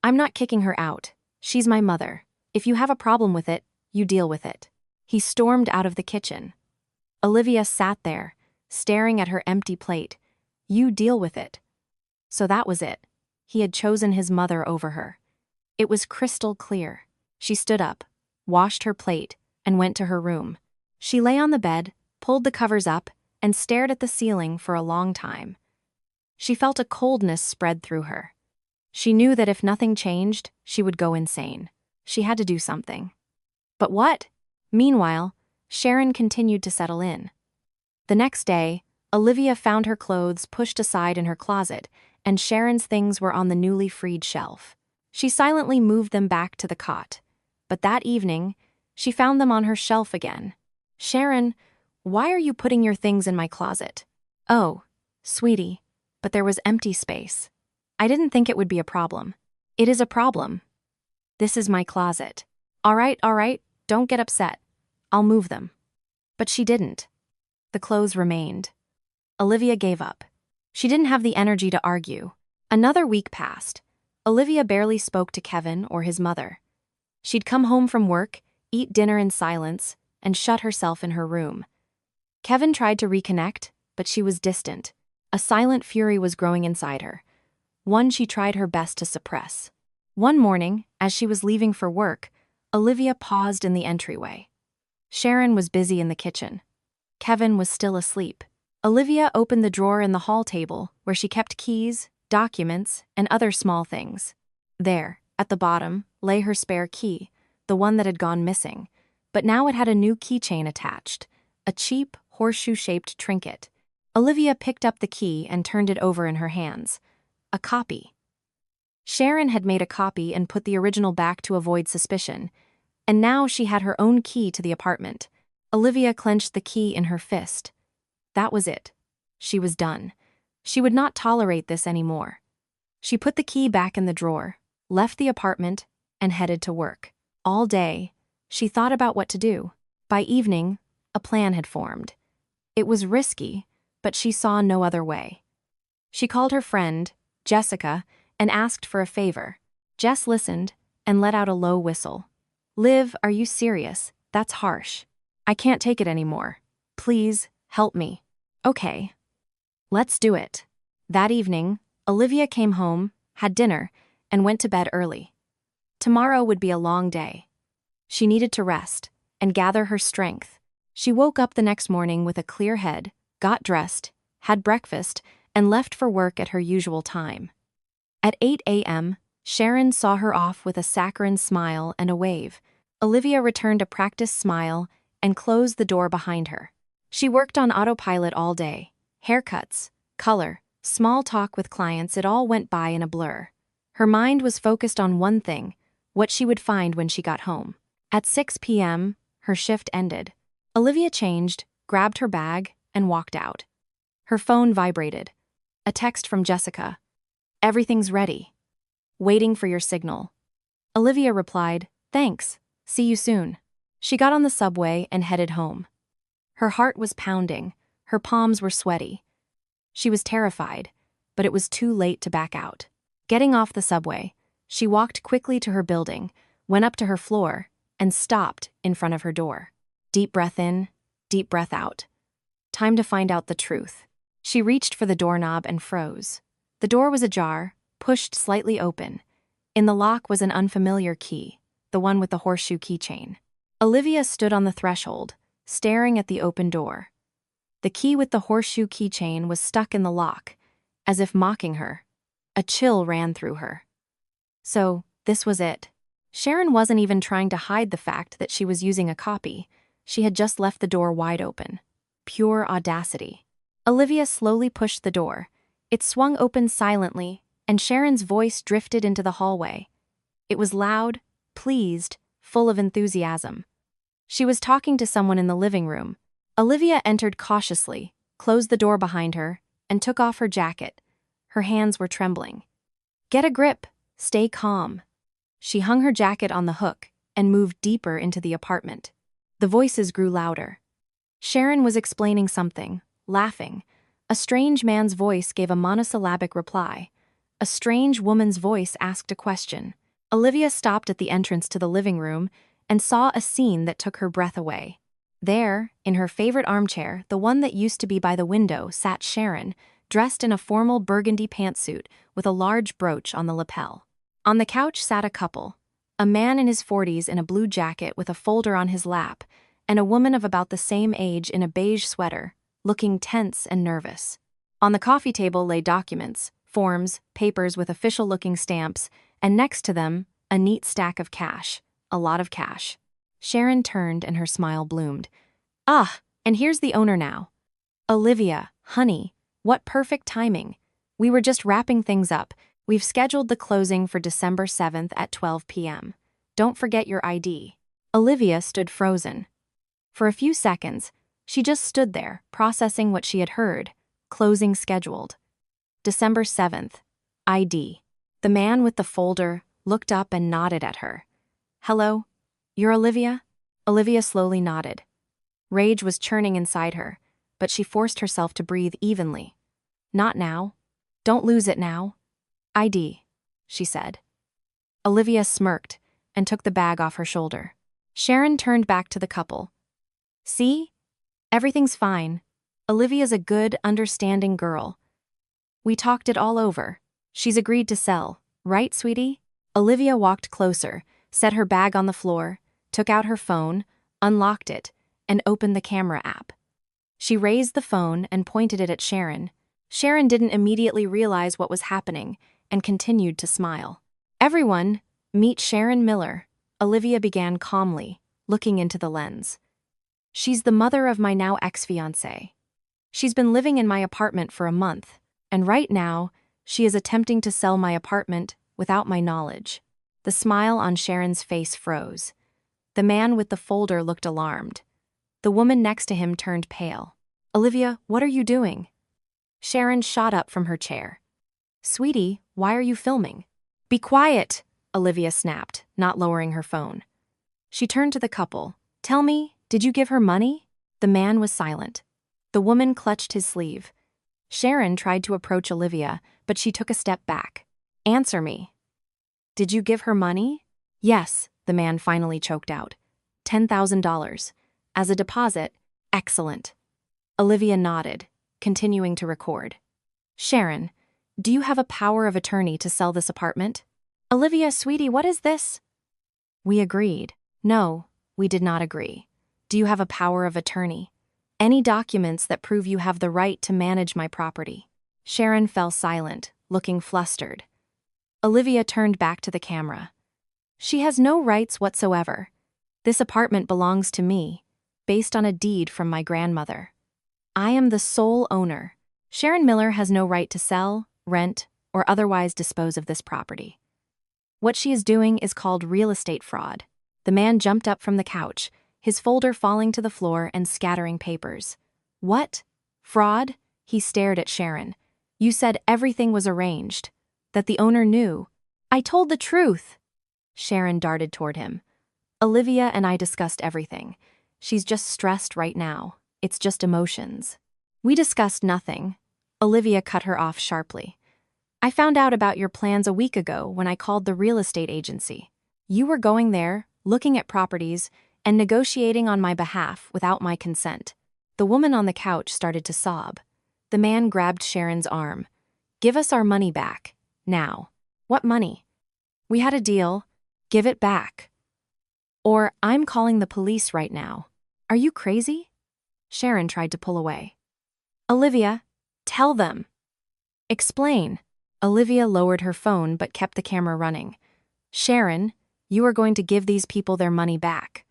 I'm not kicking her out. She's my mother. If you have a problem with it, you deal with it. He stormed out of the kitchen. Olivia sat there, staring at her empty plate. You deal with it. So that was it. He had chosen his mother over her. It was crystal clear. She stood up, washed her plate, and went to her room. She lay on the bed, pulled the covers up, and stared at the ceiling for a long time. She felt a coldness spread through her. She knew that if nothing changed, she would go insane. She had to do something. But what? Meanwhile, Sharon continued to settle in. The next day, Olivia found her clothes pushed aside in her closet, and Sharon's things were on the newly freed shelf. She silently moved them back to the cot. But that evening, she found them on her shelf again. Sharon, why are you putting your things in my closet? Oh, sweetie, but there was empty space. I didn't think it would be a problem. It is a problem. This is my closet. All right, don't get upset. I'll move them. But she didn't. The clothes remained. Olivia gave up. She didn't have the energy to argue. Another week passed. Olivia barely spoke to Kevin or his mother. She'd come home from work, eat dinner in silence, and shut herself in her room. Kevin tried to reconnect, but she was distant. A silent fury was growing inside her, one she tried her best to suppress. One morning, as she was leaving for work, Olivia paused in the entryway. Sharon was busy in the kitchen. Kevin was still asleep. Olivia opened the drawer in the hall table where she kept keys, documents, and other small things. There, at the bottom, lay her spare key, the one that had gone missing, but now it had a new keychain attached, a cheap, horseshoe-shaped trinket. Olivia picked up the key and turned it over in her hands. A copy. Sharon had made a copy and put the original back to avoid suspicion, and now she had her own key to the apartment. Olivia clenched the key in her fist. That was it. She was done. She would not tolerate this anymore. She put the key back in the drawer, left the apartment, and headed to work. All day, she thought about what to do. By evening, a plan had formed. It was risky, but she saw no other way. She called her friend, Jessica, and asked for a favor. Jess listened and let out a low whistle. Liv, are you serious? That's harsh. I can't take it anymore. Please, help me. Okay. Let's do it. That evening, Olivia came home, had dinner, and went to bed early. Tomorrow would be a long day. She needed to rest and gather her strength. She woke up the next morning with a clear head, got dressed, had breakfast, and left for work at her usual time. At 8 a.m., Sharon saw her off with a saccharine smile and a wave. Olivia returned a practiced smile and closed the door behind her. She worked on autopilot all day. Haircuts, color, small talk with clients, it all went by in a blur. Her mind was focused on one thing, what she would find when she got home. At 6 p.m., her shift ended. Olivia changed, grabbed her bag, and walked out. Her phone vibrated. A text from Jessica. Everything's ready. Waiting for your signal. Olivia replied, thanks, see you soon. She got on the subway and headed home. Her heart was pounding, her palms were sweaty. She was terrified, but it was too late to back out. Getting off the subway, she walked quickly to her building, went up to her floor, and stopped in front of her door. Deep breath in, deep breath out. Time to find out the truth. She reached for the doorknob and froze. The door was ajar, pushed slightly open. In the lock was an unfamiliar key, the one with the horseshoe keychain. Olivia stood on the threshold, staring at the open door. The key with the horseshoe keychain was stuck in the lock, as if mocking her. A chill ran through her. So, this was it. Sharon wasn't even trying to hide the fact that she was using a copy. She had just left the door wide open. Pure audacity. Olivia slowly pushed the door. It swung open silently, and Sharon's voice drifted into the hallway. It was loud, pleased, full of enthusiasm. She was talking to someone in the living room. Olivia entered cautiously, closed the door behind her, and took off her jacket. Her hands were trembling. "Get a grip. Stay calm." She hung her jacket on the hook and moved deeper into the apartment. The voices grew louder. Sharon was explaining something, laughing. A strange man's voice gave a monosyllabic reply. A strange woman's voice asked a question. Olivia stopped at the entrance to the living room and saw a scene that took her breath away. There, in her favorite armchair, the one that used to be by the window, sat Sharon, dressed in a formal burgundy pantsuit with a large brooch on the lapel. On the couch sat a couple, a man in his 40s in a blue jacket with a folder on his lap, and a woman of about the same age in a beige sweater, looking tense and nervous. On the coffee table lay documents, forms, papers with official-looking stamps, and next to them, a neat stack of cash, a lot of cash. Sharon turned and her smile bloomed. "Ah, and here's the owner now." "Olivia, honey, what perfect timing. We were just wrapping things up. We've scheduled the closing for December 7th at 12 p.m. Don't forget your ID." Olivia stood frozen. For a few seconds, she just stood there, processing what she had heard. Closing scheduled. December 7th. ID. The man with the folder looked up and nodded at her. "Hello? You're Olivia?" Olivia slowly nodded. Rage was churning inside her, but she forced herself to breathe evenly. "Not now. Don't lose it now." "ID," she said. Olivia smirked and took the bag off her shoulder. Sharon turned back to the couple. "See? Everything's fine. Olivia's a good, understanding girl. We talked it all over. She's agreed to sell, right, sweetie?" Olivia walked closer, set her bag on the floor, took out her phone, unlocked it, and opened the camera app. She raised the phone and pointed it at Sharon. Sharon didn't immediately realize what was happening and continued to smile. "Everyone, meet Sharon Miller," Olivia began calmly, looking into the lens. "She's the mother of my now ex-fiancé. She's been living in my apartment for a month, and right now, she is attempting to sell my apartment without my knowledge." The smile on Sharon's face froze. The man with the folder looked alarmed. The woman next to him turned pale. "Olivia, what are you doing?" Sharon shot up from her chair. "Sweetie, why are you filming?" "Be quiet," Olivia snapped, not lowering her phone. She turned to the couple. "Tell me, did you give her money?" The man was silent. The woman clutched his sleeve. Sharon tried to approach Olivia, but she took a step back. "Answer me. Did you give her money?" "Yes," the man finally choked out. $10,000. As a deposit. Excellent. Olivia nodded, continuing to record. "Sharon, do you have a power of attorney to sell this apartment?" "Olivia, sweetie, what is this?" "We agreed." "No, we did not agree. Do you have a power of attorney? Any documents that prove you have the right to manage my property?" Sharon fell silent, looking flustered. Olivia turned back to the camera. "She has no rights whatsoever. This apartment belongs to me, based on a deed from my grandmother. I am the sole owner. Sharon Miller has no right to sell, rent, or otherwise dispose of this property. What she is doing is called real estate fraud." The man jumped up from the couch, his folder falling to the floor and scattering papers. "What? Fraud?" He stared at Sharon. "You said everything was arranged, that the owner knew." "I told the truth." Sharon darted toward him. "Olivia and I discussed everything. She's just stressed right now. It's just emotions." "We discussed nothing." Olivia cut her off sharply. "I found out about your plans a week ago when I called the real estate agency. You were going there, looking at properties, and negotiating on my behalf without my consent." The woman on the couch started to sob. The man grabbed Sharon's arm. "Give us our money back. Now." "What money?" "We had a deal. Give it back. Or I'm calling the police right now." "Are you crazy?" Sharon tried to pull away. "Olivia, tell them." "Explain." Olivia lowered her phone but kept the camera running. "Sharon, You are going to give these people their money back.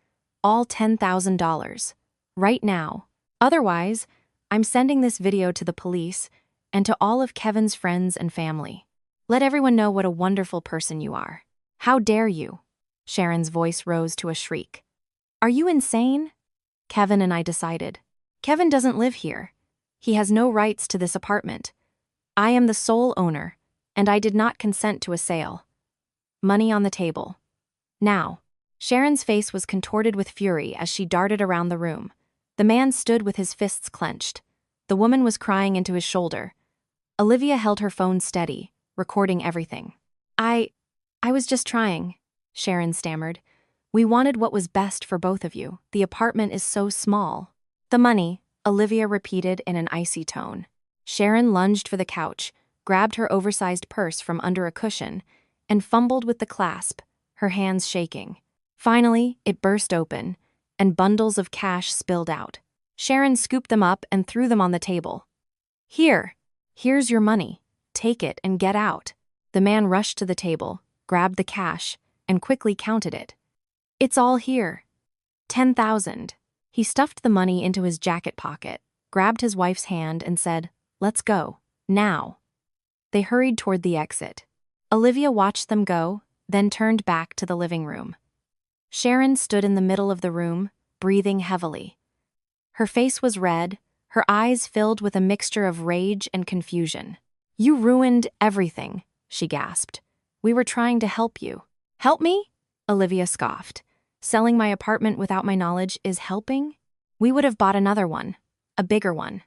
All $10,000. Right now. Otherwise, I'm sending this video to the police and to all of Kevin's friends and family. Let everyone know what a wonderful person you are. How dare you? Sharon's voice rose to a shriek. Are you insane? Kevin and I decided. Kevin doesn't live here. He has no rights to this apartment. I am the sole owner, and I did not consent to a sale. Money on the table. Now. Sharon's face was contorted with fury as she darted around the room. The man stood with his fists clenched. The woman was crying into his shoulder. Olivia held her phone steady, recording everything. I was just trying, Sharon stammered. We wanted what was best for both of you. The apartment is so small. The money, Olivia repeated in an icy tone. Sharon lunged for the couch, grabbed her oversized purse from under a cushion, and fumbled with the clasp, her hands shaking. Finally, it burst open, and bundles of cash spilled out. Sharon scooped them up and threw them on the table. Here's your money. Take it and get out. The man rushed to the table, grabbed the cash, and quickly counted it. It's all here. 10,000. He stuffed the money into his jacket pocket, grabbed his wife's hand and said, "Let's go. Now." They hurried toward the exit. Olivia watched them go, then turned back to the living room. Sharon stood in the middle of the room, breathing heavily. Her face was red, her eyes filled with a mixture of rage and confusion. You ruined everything, she gasped. We were trying to help you. Help me? Olivia scoffed. Selling my apartment without my knowledge is helping? We would have bought another one, a bigger one.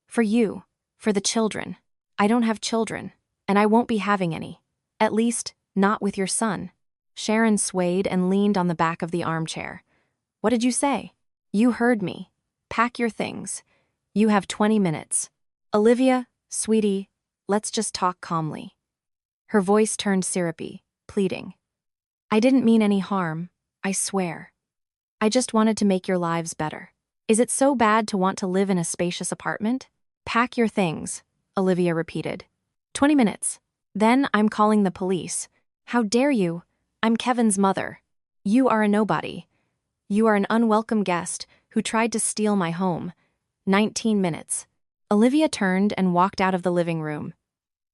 For you, for the children. I don't have children, and I won't be having any. At least, not with your son. Sharon swayed and leaned on the back of the armchair. What did you say? You heard me. Pack your things. You have 20 minutes. Olivia, sweetie, let's just talk calmly. Her voice turned syrupy, pleading. I didn't mean any harm, I swear. I just wanted to make your lives better. Is it so bad to want to live in a spacious apartment? Pack your things, Olivia repeated. 20 minutes. Then I'm calling the police. How dare you? I'm Kevin's mother. You are a nobody. You are an unwelcome guest who tried to steal my home. 19 minutes. Olivia turned and walked out of the living room.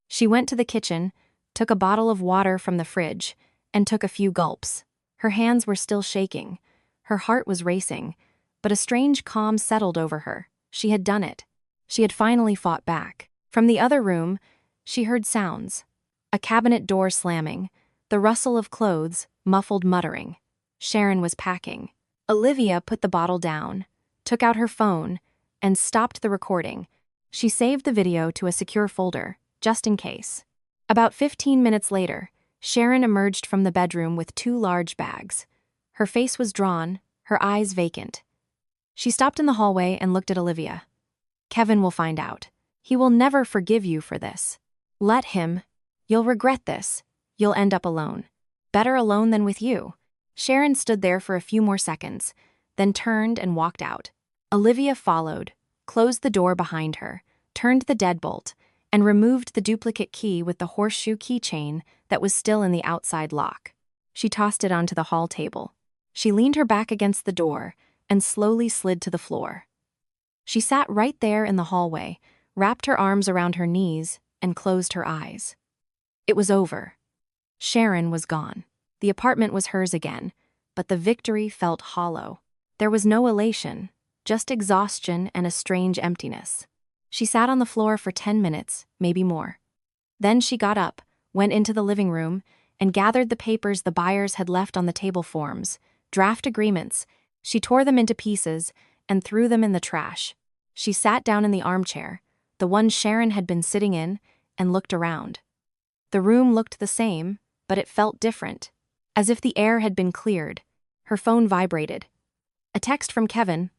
She went to the kitchen, took a bottle of water from the fridge, and took a few gulps. Her hands were still shaking. Her heart was racing, but a strange calm settled over her. She had done it. She had finally fought back. From the other room, she heard sounds. A cabinet door slamming, the rustle of clothes, muffled muttering. Sharon was packing. Olivia put the bottle down, took out her phone, and stopped the recording. She saved the video to a secure folder, just in case. About 15 minutes later, Sharon emerged from the bedroom with 2 large bags. Her face was drawn, her eyes vacant. She stopped in the hallway and looked at Olivia. Kevin will find out. He will never forgive you for this. Let him. You'll regret this. You'll end up alone. Better alone than with you. Sharon stood there for a few more seconds, then turned and walked out. Olivia followed, closed the door behind her, turned the deadbolt, and removed the duplicate key with the horseshoe keychain that was still in the outside lock. She tossed it onto the hall table. She leaned her back against the door and slowly slid to the floor. She sat right there in the hallway, wrapped her arms around her knees, and closed her eyes. It was over. Sharon was gone. The apartment was hers again, but the victory felt hollow. There was no elation, just exhaustion and a strange emptiness. She sat on the floor for 10 minutes, maybe more. Then she got up, went into the living room, and gathered the papers the buyers had left on the table forms, draft agreements. She tore them into pieces and threw them in the trash. She sat down in the armchair, the one Sharon had been sitting in, and looked around. The room looked the same, but it felt different, as if the air had been cleared. Her phone vibrated. A text from Kevin.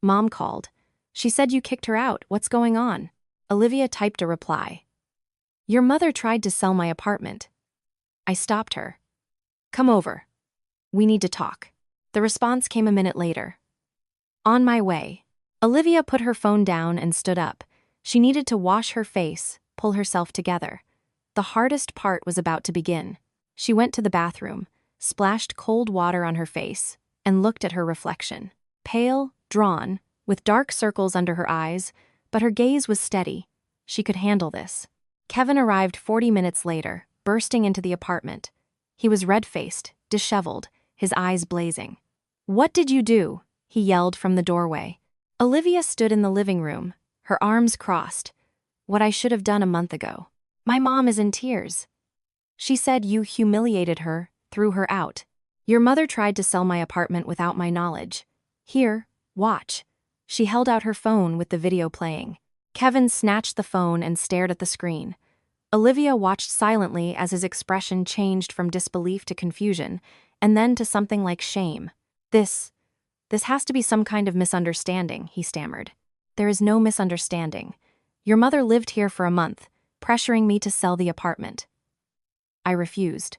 Mom called. She said you kicked her out. What's going on? Olivia typed a reply. Your mother tried to sell my apartment. I stopped her. Come over. We need to talk. The response came a minute later. On my way. Olivia put her phone down and stood up. She needed to wash her face, pull herself together. The hardest part was about to begin. She went to the bathroom, splashed cold water on her face, and looked at her reflection. Pale, drawn, with dark circles under her eyes, but her gaze was steady. She could handle this. Kevin arrived 40 minutes later, bursting into the apartment. He was red-faced, disheveled, his eyes blazing. "What did you do?" he yelled from the doorway. Olivia stood in the living room, her arms crossed. "What I should have done a month ago. My mom is in tears. She said you humiliated her, threw her out. Your mother tried to sell my apartment without my knowledge. Here, watch." She held out her phone with the video playing. Kevin snatched the phone and stared at the screen. Olivia watched silently as his expression changed from disbelief to confusion, and then to something like shame. This has to be some kind of misunderstanding," he stammered. "There is no misunderstanding. Your mother lived here for a month, pressuring me to sell the apartment. I refused.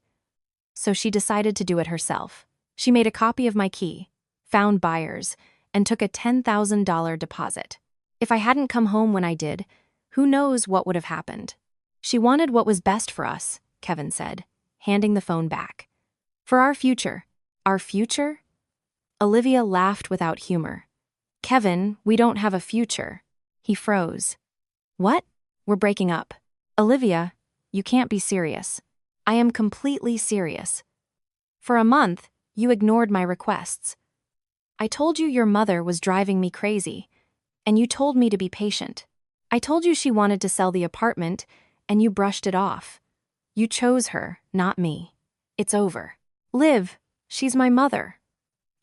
So she decided to do it herself. She made a copy of my key, found buyers, and took a $10,000 deposit. If I hadn't come home when I did, who knows what would have happened. She wanted what was best for us," Kevin said, handing the phone back. "For our future." "Our future?" Olivia laughed without humor. "Kevin, we don't have a future." He froze. "What?" "We're breaking up." "Olivia, you can't be serious." "I am completely serious. For a month, you ignored my requests. I told you your mother was driving me crazy, and you told me to be patient. I told you she wanted to sell the apartment, and you brushed it off. You chose her, not me. It's over. Liv, she's my mother.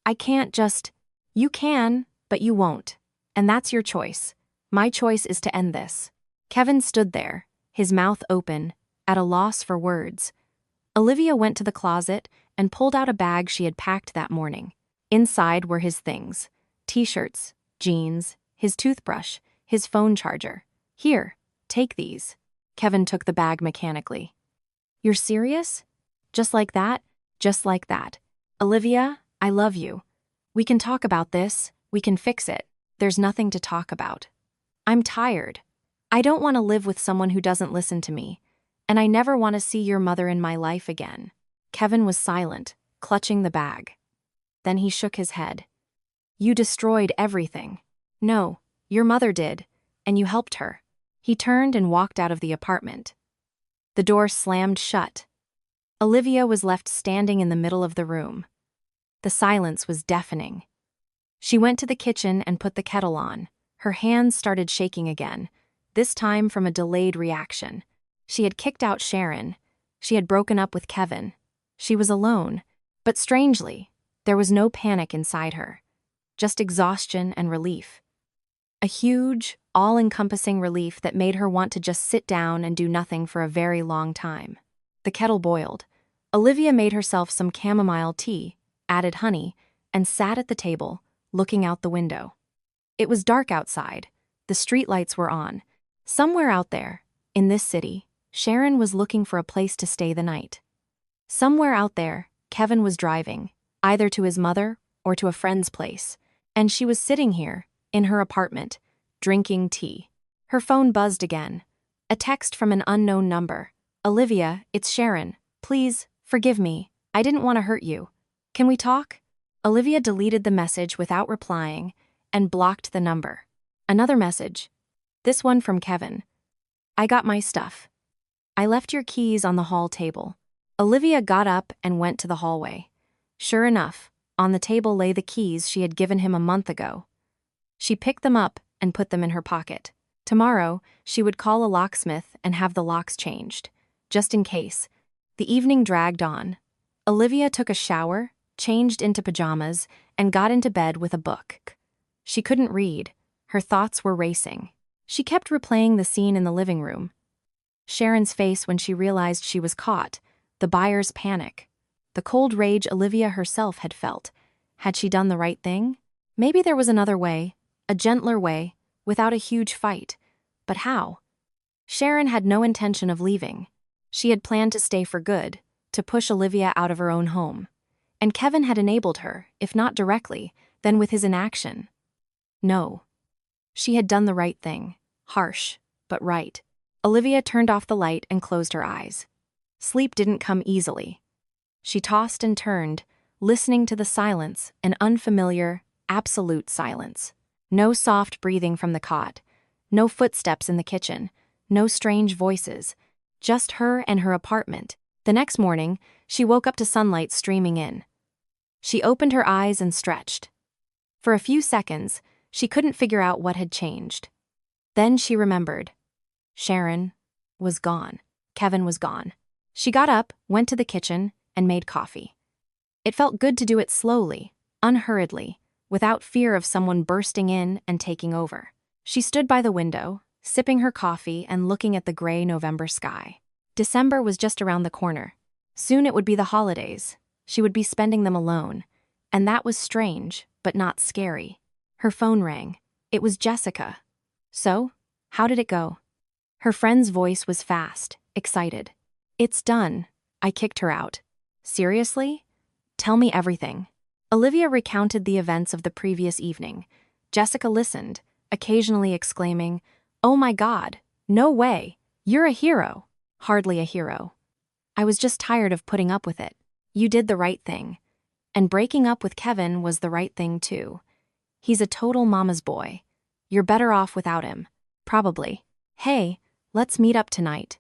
I can't just... You can, but you won't. And that's your choice. My choice is to end this." Kevin stood there, his mouth open, at a loss for words. Olivia went to the closet and pulled out a bag she had packed that morning. Inside were his things: t-shirts, jeans, his toothbrush, his phone charger. "Here, take these." Kevin took the bag mechanically. "You're serious? Just like that? Just like that. Olivia, I love you. We can talk about this, we can fix it. There's nothing to talk about. I'm tired. I don't want to live with someone who doesn't listen to me, and I never want to see your mother in my life again." Kevin was silent, clutching the bag. Then he shook his head. "You destroyed everything." "No, your mother did, and you helped her." He turned and walked out of the apartment. The door slammed shut. Olivia was left standing in the middle of the room. The silence was deafening. She went to the kitchen and put the kettle on. Her hands started shaking again, this time from a delayed reaction. She had kicked out Sharon. She had broken up with Kevin. She was alone, but strangely, there was no panic inside her, just exhaustion and relief. A huge, all-encompassing relief that made her want to just sit down and do nothing for a very long time. The kettle boiled. Olivia made herself some chamomile tea, added honey, and sat at the table, looking out the window. It was dark outside. The streetlights were on. Somewhere out there, in this city, Sharon was looking for a place to stay the night. Somewhere out there, Kevin was driving, either to his mother or to a friend's place, and she was sitting here, in her apartment, drinking tea. Her phone buzzed again. A text from an unknown number. "Olivia, it's Sharon. Please, forgive me. I didn't want to hurt you. Can we talk?" Olivia deleted the message without replying and blocked the number. Another message. This one from Kevin. "I got my stuff. I left your keys on the hall table." Olivia got up and went to the hallway. Sure enough, on the table lay the keys she had given him a month ago. She picked them up and put them in her pocket. Tomorrow, she would call a locksmith and have the locks changed, just in case. The evening dragged on. Olivia took a shower, changed into pajamas, and got into bed with a book. She couldn't read. Her thoughts were racing. She kept replaying the scene in the living room. Sharon's face when she realized she was caught, the buyer's panic, the cold rage Olivia herself had felt. Had she done the right thing? Maybe there was another way, a gentler way, without a huge fight. But how? Sharon had no intention of leaving. She had planned to stay for good, to push Olivia out of her own home. And Kevin had enabled her, if not directly, then with his inaction. No. She had done the right thing. Harsh, but right. Olivia turned off the light and closed her eyes. Sleep didn't come easily. She tossed and turned, listening to the silence, an unfamiliar, absolute silence. No soft breathing from the cot, no footsteps in the kitchen, no strange voices, just her and her apartment. The next morning, she woke up to sunlight streaming in. She opened her eyes and stretched. For a few seconds, she couldn't figure out what had changed. Then she remembered. Sharon was gone. Kevin was gone. She got up, went to the kitchen, and made coffee. It felt good to do it slowly, unhurriedly, without fear of someone bursting in and taking over. She stood by the window, sipping her coffee and looking at the gray November sky. December was just around the corner. Soon it would be the holidays. She would be spending them alone. And that was strange, but not scary. Her phone rang. It was Jessica. So, how did it go? Her friend's voice was fast, excited. It's done. I kicked her out. Seriously? Tell me everything. Olivia recounted the events of the previous evening. Jessica listened, occasionally exclaiming, "Oh my God, no way, you're a hero." Hardly a hero. I was just tired of putting up with it. You did the right thing. And breaking up with Kevin was the right thing too. He's a total mama's boy. You're better off without him. Probably. Hey, let's meet up tonight.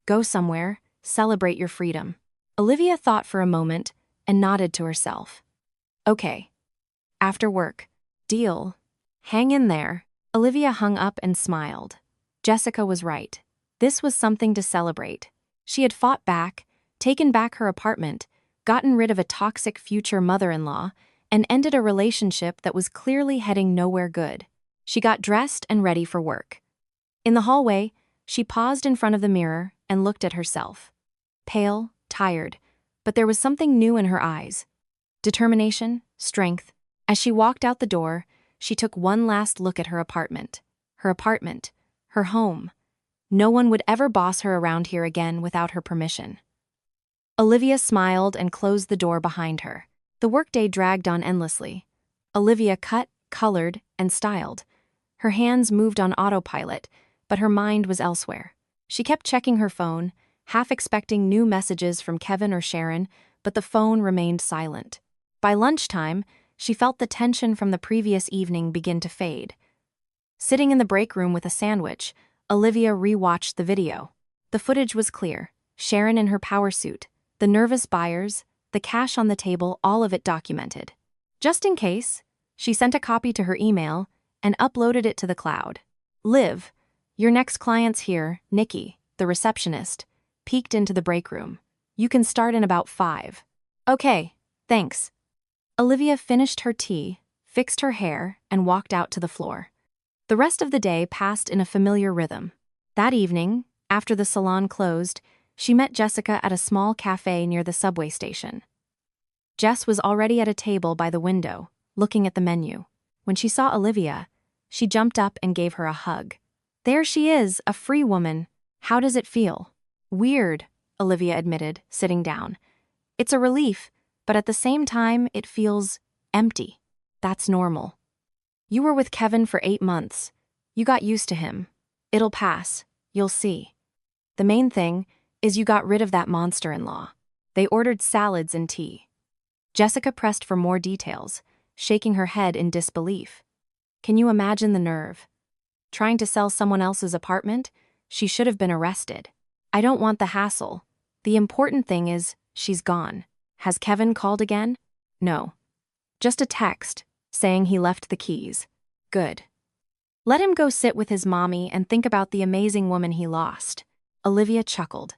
Go somewhere, celebrate your freedom. Olivia thought for a moment and nodded to herself. Okay. After work. Deal. Hang in there. Olivia hung up and smiled. Jessica was right. This was something to celebrate. She had fought back, taken back her apartment, gotten rid of a toxic future mother-in-law, and ended a relationship that was clearly heading nowhere good. She got dressed and ready for work. In the hallway, she paused in front of the mirror and looked at herself. Pale, tired, but there was something new in her eyes. Determination, strength. As she walked out the door, she took one last look at her apartment. Her home. No one would ever boss her around here again without her permission. Olivia smiled and closed the door behind her. The workday dragged on endlessly. Olivia cut, colored, and styled. Her hands moved on autopilot, but her mind was elsewhere. She kept checking her phone, half expecting new messages from Kevin or Sharon, but the phone remained silent. By lunchtime, she felt the tension from the previous evening begin to fade. Sitting in the break room with a sandwich, Olivia rewatched the video. The footage was clear. Sharon in her power suit, the nervous buyers, the cash on the table, all of it documented. Just in case, she sent a copy to her email and uploaded it to the cloud. Liv, your next client's here, Nikki, the receptionist, peeked into the break room. You can start in about 5. Okay, thanks. Olivia finished her tea, fixed her hair, and walked out to the floor. The rest of the day passed in a familiar rhythm. That evening, after the salon closed, she met Jessica at a small cafe near the subway station. Jess was already at a table by the window, looking at the menu. When she saw Olivia, she jumped up and gave her a hug. There she is, a free woman. How does it feel? Weird, Olivia admitted, sitting down. It's a relief, but at the same time, it feels empty. That's normal. You were with Kevin for 8 months. You got used to him. It'll pass. You'll see. The main thing is you got rid of that monster-in-law. They ordered salads and tea. Jessica pressed for more details, shaking her head in disbelief. Can you imagine the nerve? Trying to sell someone else's apartment? She should have been arrested. I don't want the hassle. The important thing is, she's gone. Has Kevin called again? No. Just a text, saying he left the keys. Good. Let him go sit with his mommy and think about the amazing woman he lost. Olivia chuckled.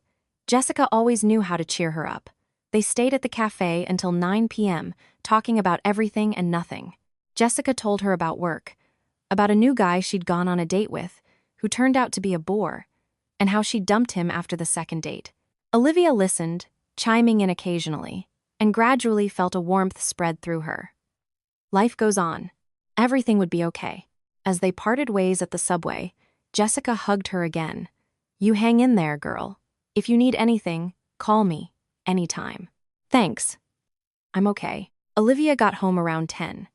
Jessica always knew how to cheer her up. They stayed at the cafe until 9 p.m., talking about everything and nothing. Jessica told her about work, about a new guy she'd gone on a date with, who turned out to be a bore, and how she dumped him after the second date. Olivia listened, chiming in occasionally, and gradually felt a warmth spread through her. Life goes on. Everything would be okay. As they parted ways at the subway, Jessica hugged her again. You hang in there, girl. If you need anything, call me, anytime. Thanks. I'm okay. Olivia got home around 10.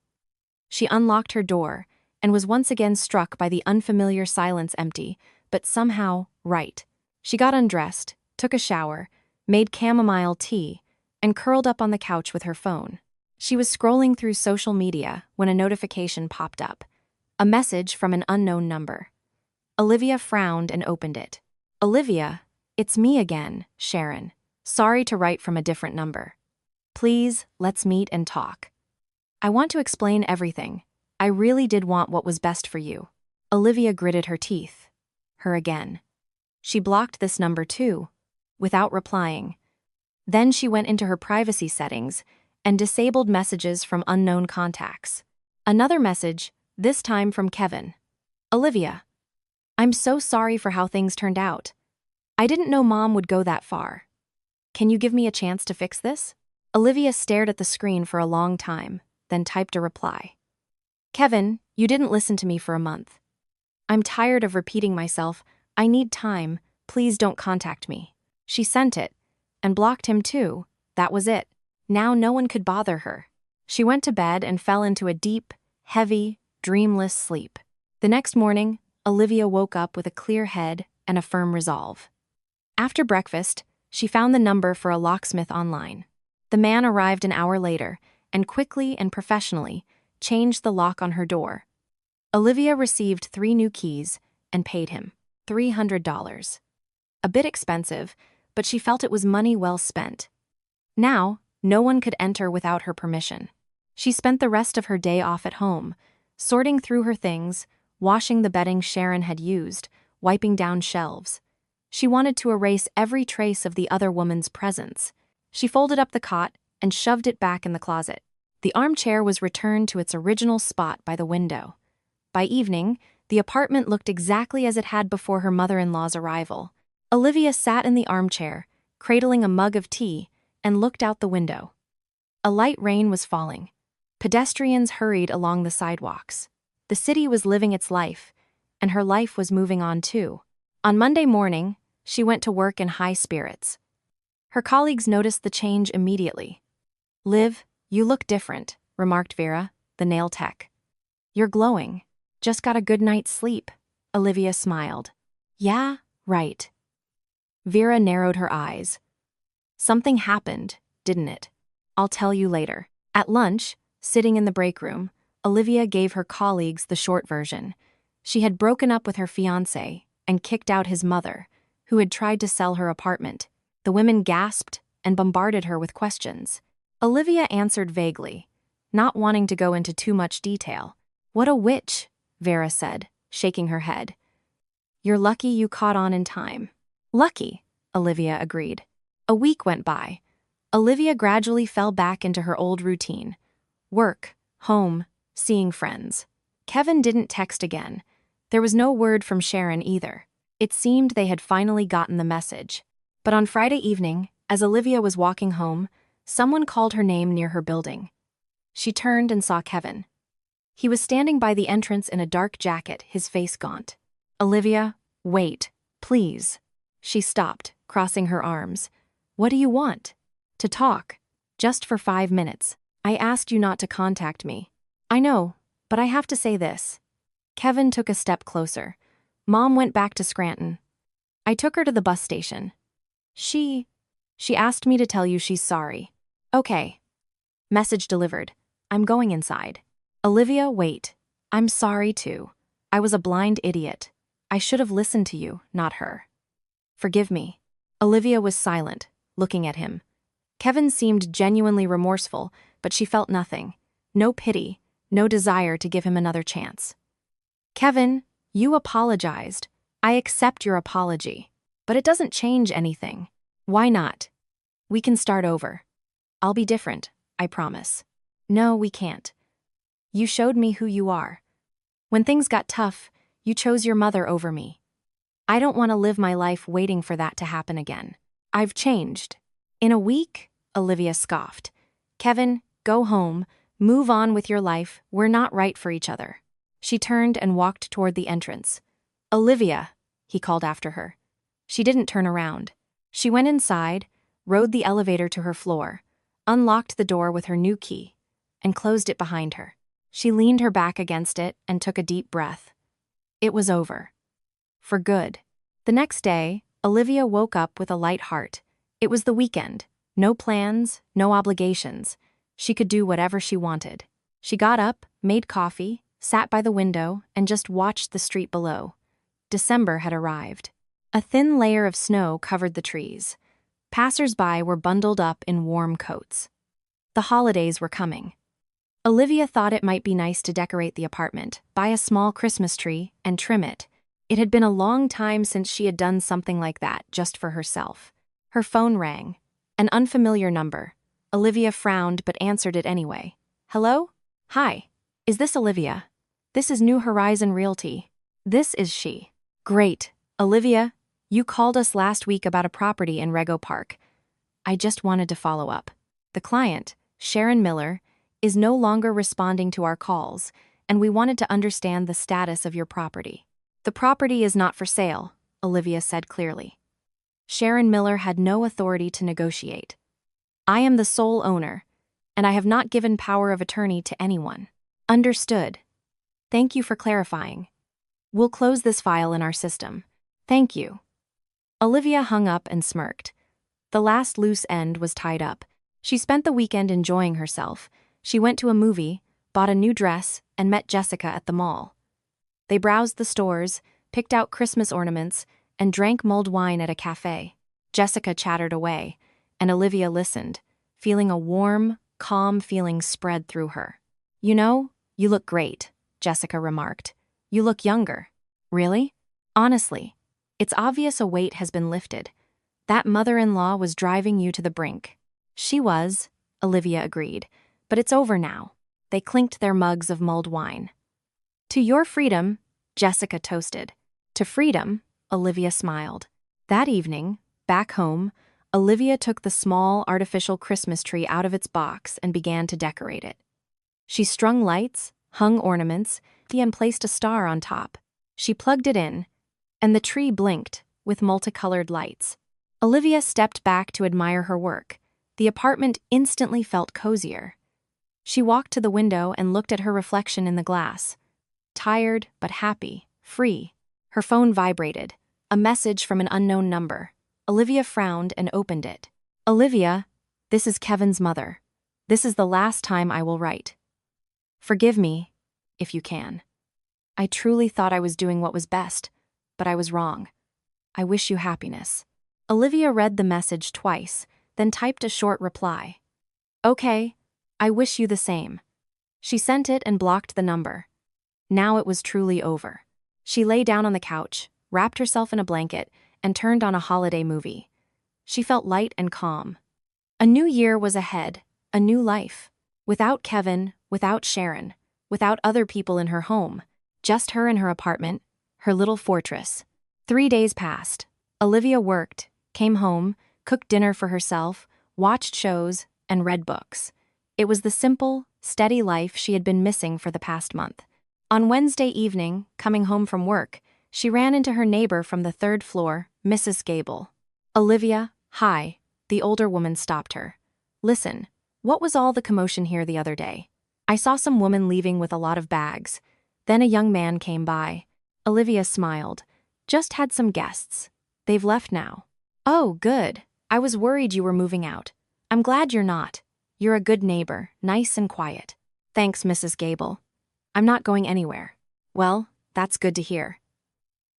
She unlocked her door and was once again struck by the unfamiliar silence, empty, but somehow right. She got undressed, took a shower, made chamomile tea, and curled up on the couch with her phone. She was scrolling through social media when a notification popped up. A message from an unknown number. Olivia frowned and opened it. "Olivia, it's me again, Sharon. Sorry to write from a different number. Please, let's meet and talk. I want to explain everything. I really did want what was best for you." Olivia gritted her teeth. Her again. She blocked this number too, without replying. Then she went into her privacy settings and disabled messages from unknown contacts. Another message, this time from Kevin. "Olivia, I'm so sorry for how things turned out. I didn't know Mom would go that far. Can you give me a chance to fix this?" Olivia stared at the screen for a long time, then typed a reply. "Kevin, you didn't listen to me for a month. I'm tired of repeating myself. I need time. Please don't contact me." She sent it, and blocked him too. That was it. Now no one could bother her. She went to bed and fell into a deep, heavy, dreamless sleep. The next morning, Olivia woke up with a clear head and a firm resolve. After breakfast, she found the number for a locksmith online. The man arrived an hour later and quickly and professionally changed the lock on her door. Olivia received 3 new keys and paid him $300. A bit expensive, but she felt it was money well spent. Now, no one could enter without her permission. She spent the rest of her day off at home, sorting through her things, washing the bedding Sharon had used, wiping down shelves. She wanted to erase every trace of the other woman's presence. She folded up the cot and shoved it back in the closet. The armchair was returned to its original spot by the window. By evening, the apartment looked exactly as it had before her mother-in-law's arrival. Olivia sat in the armchair, cradling a mug of tea, and looked out the window. A light rain was falling. Pedestrians hurried along the sidewalks. The city was living its life, and her life was moving on too. On Monday morning, she went to work in high spirits. Her colleagues noticed the change immediately. "Liv, you look different," remarked Vera, the nail tech. "You're glowing. Just got a good night's sleep." Olivia smiled. "Yeah, right." Vera narrowed her eyes. "Something happened, didn't it? I'll tell you later." At lunch, sitting in the break room, Olivia gave her colleagues the short version. She had broken up with her fiancé and kicked out his mother, who had tried to sell her apartment. The women gasped and bombarded her with questions. Olivia answered vaguely, not wanting to go into too much detail. "What a witch," Vera said, shaking her head. "You're lucky you caught on in time." "Lucky," Olivia agreed. A week went by. Olivia gradually fell back into her old routine. Work, home, seeing friends. Kevin didn't text again. There was no word from Sharon either. It seemed they had finally gotten the message. But on Friday evening, as Olivia was walking home, someone called her name near her building. She turned and saw Kevin. He was standing by the entrance in a dark jacket, his face gaunt. "Olivia, wait, please." She stopped, crossing her arms. "What do you want?" "To talk. Just for 5 minutes. I asked you not to contact me." "I know, but I have to say this." Kevin took a step closer. "Mom went back to Scranton. I took her to the bus station. She asked me to tell you she's sorry." "Okay." Message delivered. "I'm going inside." "Olivia, wait. I'm sorry too. I was a blind idiot. I should have listened to you, not her. Forgive me." Olivia was silent, looking at him. Kevin seemed genuinely remorseful, but she felt nothing. No pity, no desire to give him another chance. "Kevin, you apologized. I accept your apology. But it doesn't change anything. Why not? We can start over. I'll be different, I promise." "No, we can't. You showed me who you are. When things got tough, you chose your mother over me. I don't want to live my life waiting for that to happen again. I've changed." "In a week?" Olivia scoffed. "Kevin, go home, move on with your life. We're not right for each other." She turned and walked toward the entrance. "Olivia," he called after her. She didn't turn around. She went inside, rode the elevator to her floor, unlocked the door with her new key, and closed it behind her. She leaned her back against it and took a deep breath. It was over. For good. The next day, Olivia woke up with a light heart. It was the weekend. No plans, no obligations. She could do whatever she wanted. She got up, made coffee, sat by the window, and just watched the street below. December had arrived. A thin layer of snow covered the trees. Passers-by were bundled up in warm coats. The holidays were coming. Olivia thought it might be nice to decorate the apartment, buy a small Christmas tree, and trim it. It had been a long time since she had done something like that just for herself. Her phone rang. An unfamiliar number. Olivia frowned but answered it anyway. Hello? Hi. Is this Olivia? This is New Horizon Realty. This is she. Great. Olivia, you called us last week about a property in Rego Park. I just wanted to follow up. The client, Sharon Miller, is no longer responding to our calls, and we wanted to understand the status of your property. The property is not for sale, Olivia said clearly. Sharon Miller had no authority to negotiate. I am the sole owner, and I have not given power of attorney to anyone. Understood. Thank you for clarifying. We'll close this file in our system. Thank you. Olivia hung up and smirked. The last loose end was tied up. She spent the weekend enjoying herself. She went to a movie, bought a new dress, and met Jessica at the mall. They browsed the stores, picked out Christmas ornaments, and drank mulled wine at a cafe. Jessica chattered away, and Olivia listened, feeling a warm, calm feeling spread through her. You know, you look great, Jessica remarked. You look younger. Really? Honestly, it's obvious a weight has been lifted. That mother-in-law was driving you to the brink. She was, Olivia agreed, but it's over now. They clinked their mugs of mulled wine. To your freedom, Jessica toasted. To freedom, Olivia smiled. That evening, back home, Olivia took the small artificial Christmas tree out of its box and began to decorate it. She strung lights, hung ornaments, and placed a star on top. She plugged it in, and the tree blinked with multicolored lights. Olivia stepped back to admire her work. The apartment instantly felt cozier. She walked to the window and looked at her reflection in the glass. Tired but happy, free. Her phone vibrated. A message from an unknown number. Olivia frowned and opened it. Olivia, this is Kevin's mother. This is the last time I will write. Forgive me, if you can. I truly thought I was doing what was best, but I was wrong. I wish you happiness. Olivia read the message twice, then typed a short reply. Okay, I wish you the same. She sent it and blocked the number. Now it was truly over. She lay down on the couch, wrapped herself in a blanket, and turned on a holiday movie. She felt light and calm. A new year was ahead, a new life. Without Kevin, without Sharon, without other people in her home. Just her in her apartment, her little fortress. 3 days passed. Olivia worked, came home, cooked dinner for herself, watched shows, and read books. It was the simple, steady life she had been missing for the past month. On Wednesday evening, coming home from work, she ran into her neighbor from the 3rd floor, Mrs. Gable. Olivia, hi, the older woman stopped her. Listen, what was all the commotion here the other day? I saw some woman leaving with a lot of bags. Then a young man came by. Olivia smiled. Just had some guests. They've left now. Oh, good. I was worried you were moving out. I'm glad you're not. You're a good neighbor, nice and quiet. Thanks, Mrs. Gable. I'm not going anywhere. Well, that's good to hear.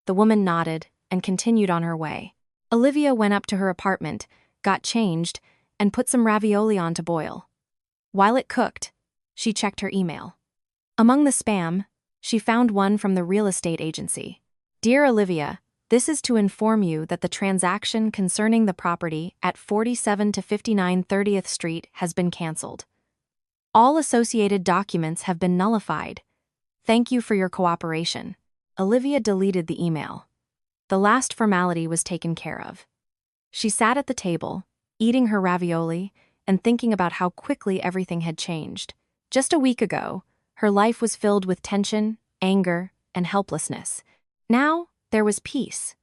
The woman nodded and continued on her way. Olivia went up to her apartment, got changed, and put some ravioli on to boil. While it cooked, she checked her email. Among the spam, she found one from the real estate agency. Dear Olivia, this is to inform you that the transaction concerning the property at 47 to 59 30th Street has been canceled. All associated documents have been nullified. Thank you for your cooperation. Olivia deleted the email. The last formality was taken care of. She sat at the table, eating her ravioli, and thinking about how quickly everything had changed. Just a week ago, her life was filled with tension, anger, and helplessness. Now, there was peace.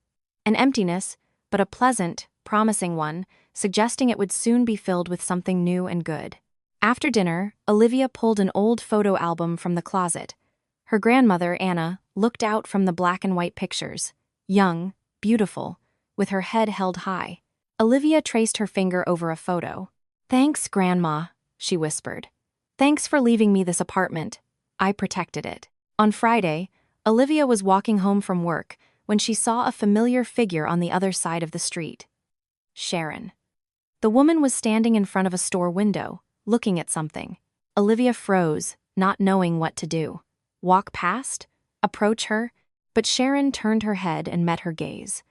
An emptiness, but a pleasant, promising one, suggesting it would soon be filled with something new and good. After dinner, Olivia pulled an old photo album from the closet. Her grandmother, Anna, looked out from the black and white pictures, young, beautiful, with her head held high. Olivia traced her finger over a photo. "Thanks, Grandma," she whispered. "Thanks for leaving me this apartment. I protected it." On Friday, Olivia was walking home from work when she saw a familiar figure on the other side of the street. Sharon. The woman was standing in front of a store window, looking at something. Olivia froze, not knowing what to do. Walk past? Approach her? But Sharon turned her head and met her gaze.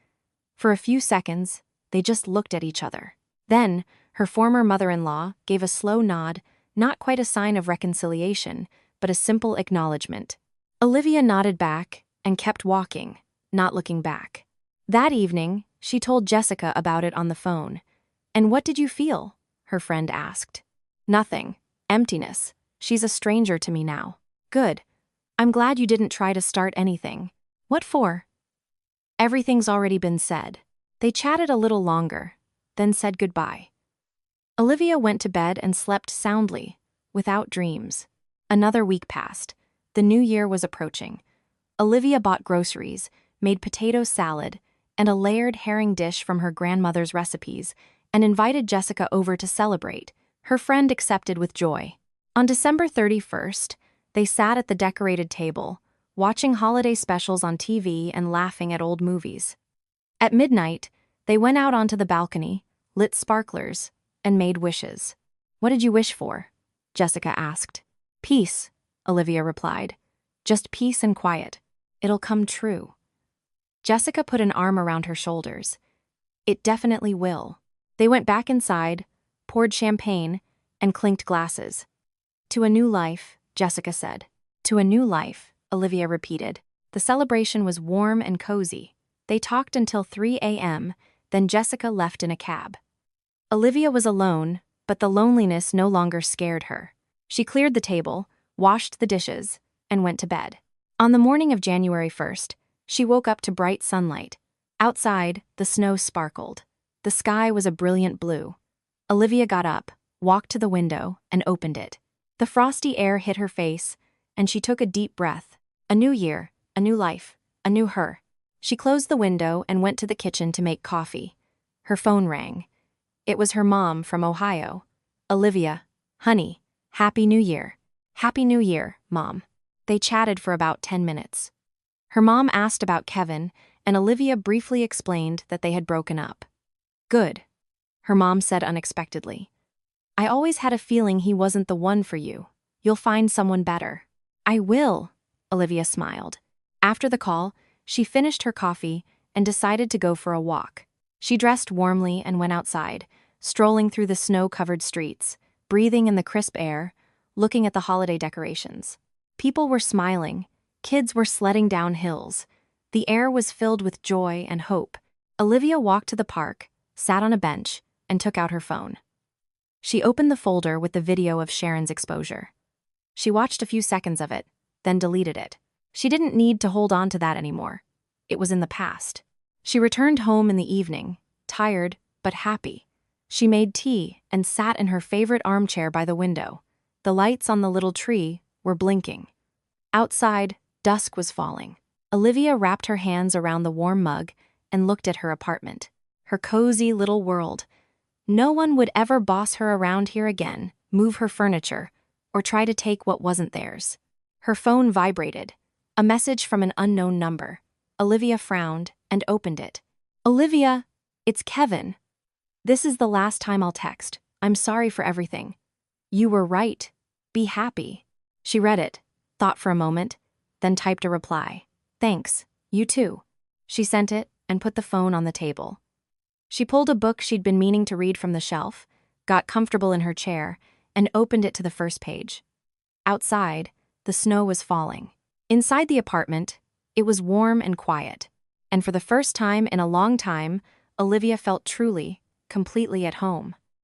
For a few seconds, they just looked at each other. Then, her former mother-in-law gave a slow nod, not quite a sign of reconciliation, but a simple acknowledgement. Olivia nodded back and kept walking, not looking back. That evening, she told Jessica about it on the phone. "And what did you feel?" her friend asked. "Nothing. Emptiness. She's a stranger to me now." "Good. I'm glad you didn't try to start anything." "What for?" "Everything's already been said." They chatted a little longer, then said goodbye. Olivia went to bed and slept soundly, without dreams. Another week passed. The new year was approaching. Olivia bought groceries, made potato salad, and a layered herring dish from her grandmother's recipes, and invited Jessica over to celebrate. Her friend accepted with joy. On December 31st, they sat at the decorated table, watching holiday specials on TV and laughing at old movies. At midnight, they went out onto the balcony, lit sparklers, and made wishes. "What did you wish for?" Jessica asked. "Peace," Olivia replied. "Just peace and quiet. It'll come true." Jessica put an arm around her shoulders. "It definitely will." They went back inside, poured champagne, and clinked glasses. "To a new life," Jessica said. "To a new life," Olivia repeated. The celebration was warm and cozy. They talked until 3 a.m., then Jessica left in a cab. Olivia was alone, but the loneliness no longer scared her. She cleared the table, washed the dishes, and went to bed. On the morning of January 1st, she woke up to bright sunlight. Outside, the snow sparkled. The sky was a brilliant blue. Olivia got up, walked to the window, and opened it. The frosty air hit her face, and she took a deep breath. A new year, a new life, a new her. She closed the window and went to the kitchen to make coffee. Her phone rang. It was her mom from Ohio. "Olivia, honey, Happy New Year." "Happy New Year, Mom." They chatted for about 10 minutes. Her mom asked about Kevin, and Olivia briefly explained that they had broken up. "Good," her mom said unexpectedly. "I always had a feeling he wasn't the one for you. You'll find someone better." "I will," Olivia smiled. After the call, she finished her coffee and decided to go for a walk. She dressed warmly and went outside, strolling through the snow-covered streets, breathing in the crisp air, looking at the holiday decorations. People were smiling. Kids were sledding down hills. The air was filled with joy and hope. Olivia walked to the park, sat on a bench, and took out her phone. She opened the folder with the video of Sharon's exposure. She watched a few seconds of it, then deleted it. She didn't need to hold on to that anymore. It was in the past. She returned home in the evening, tired but happy. She made tea and sat in her favorite armchair by the window. The lights on the little tree were blinking. Outside, dusk was falling. Olivia wrapped her hands around the warm mug and looked at her apartment. Her cozy little world. No one would ever boss her around here again, move her furniture, or try to take what wasn't theirs. Her phone vibrated. A message from an unknown number. Olivia frowned and opened it. "Olivia, it's Kevin. This is the last time I'll text. I'm sorry for everything. You were right. Be happy." She read it, thought for a moment, then typed a reply. "Thanks, you too." She sent it and put the phone on the table. She pulled a book she'd been meaning to read from the shelf, got comfortable in her chair, and opened it to the first page. Outside, the snow was falling. Inside the apartment, it was warm and quiet. And for the first time in a long time, Olivia felt truly, completely at home.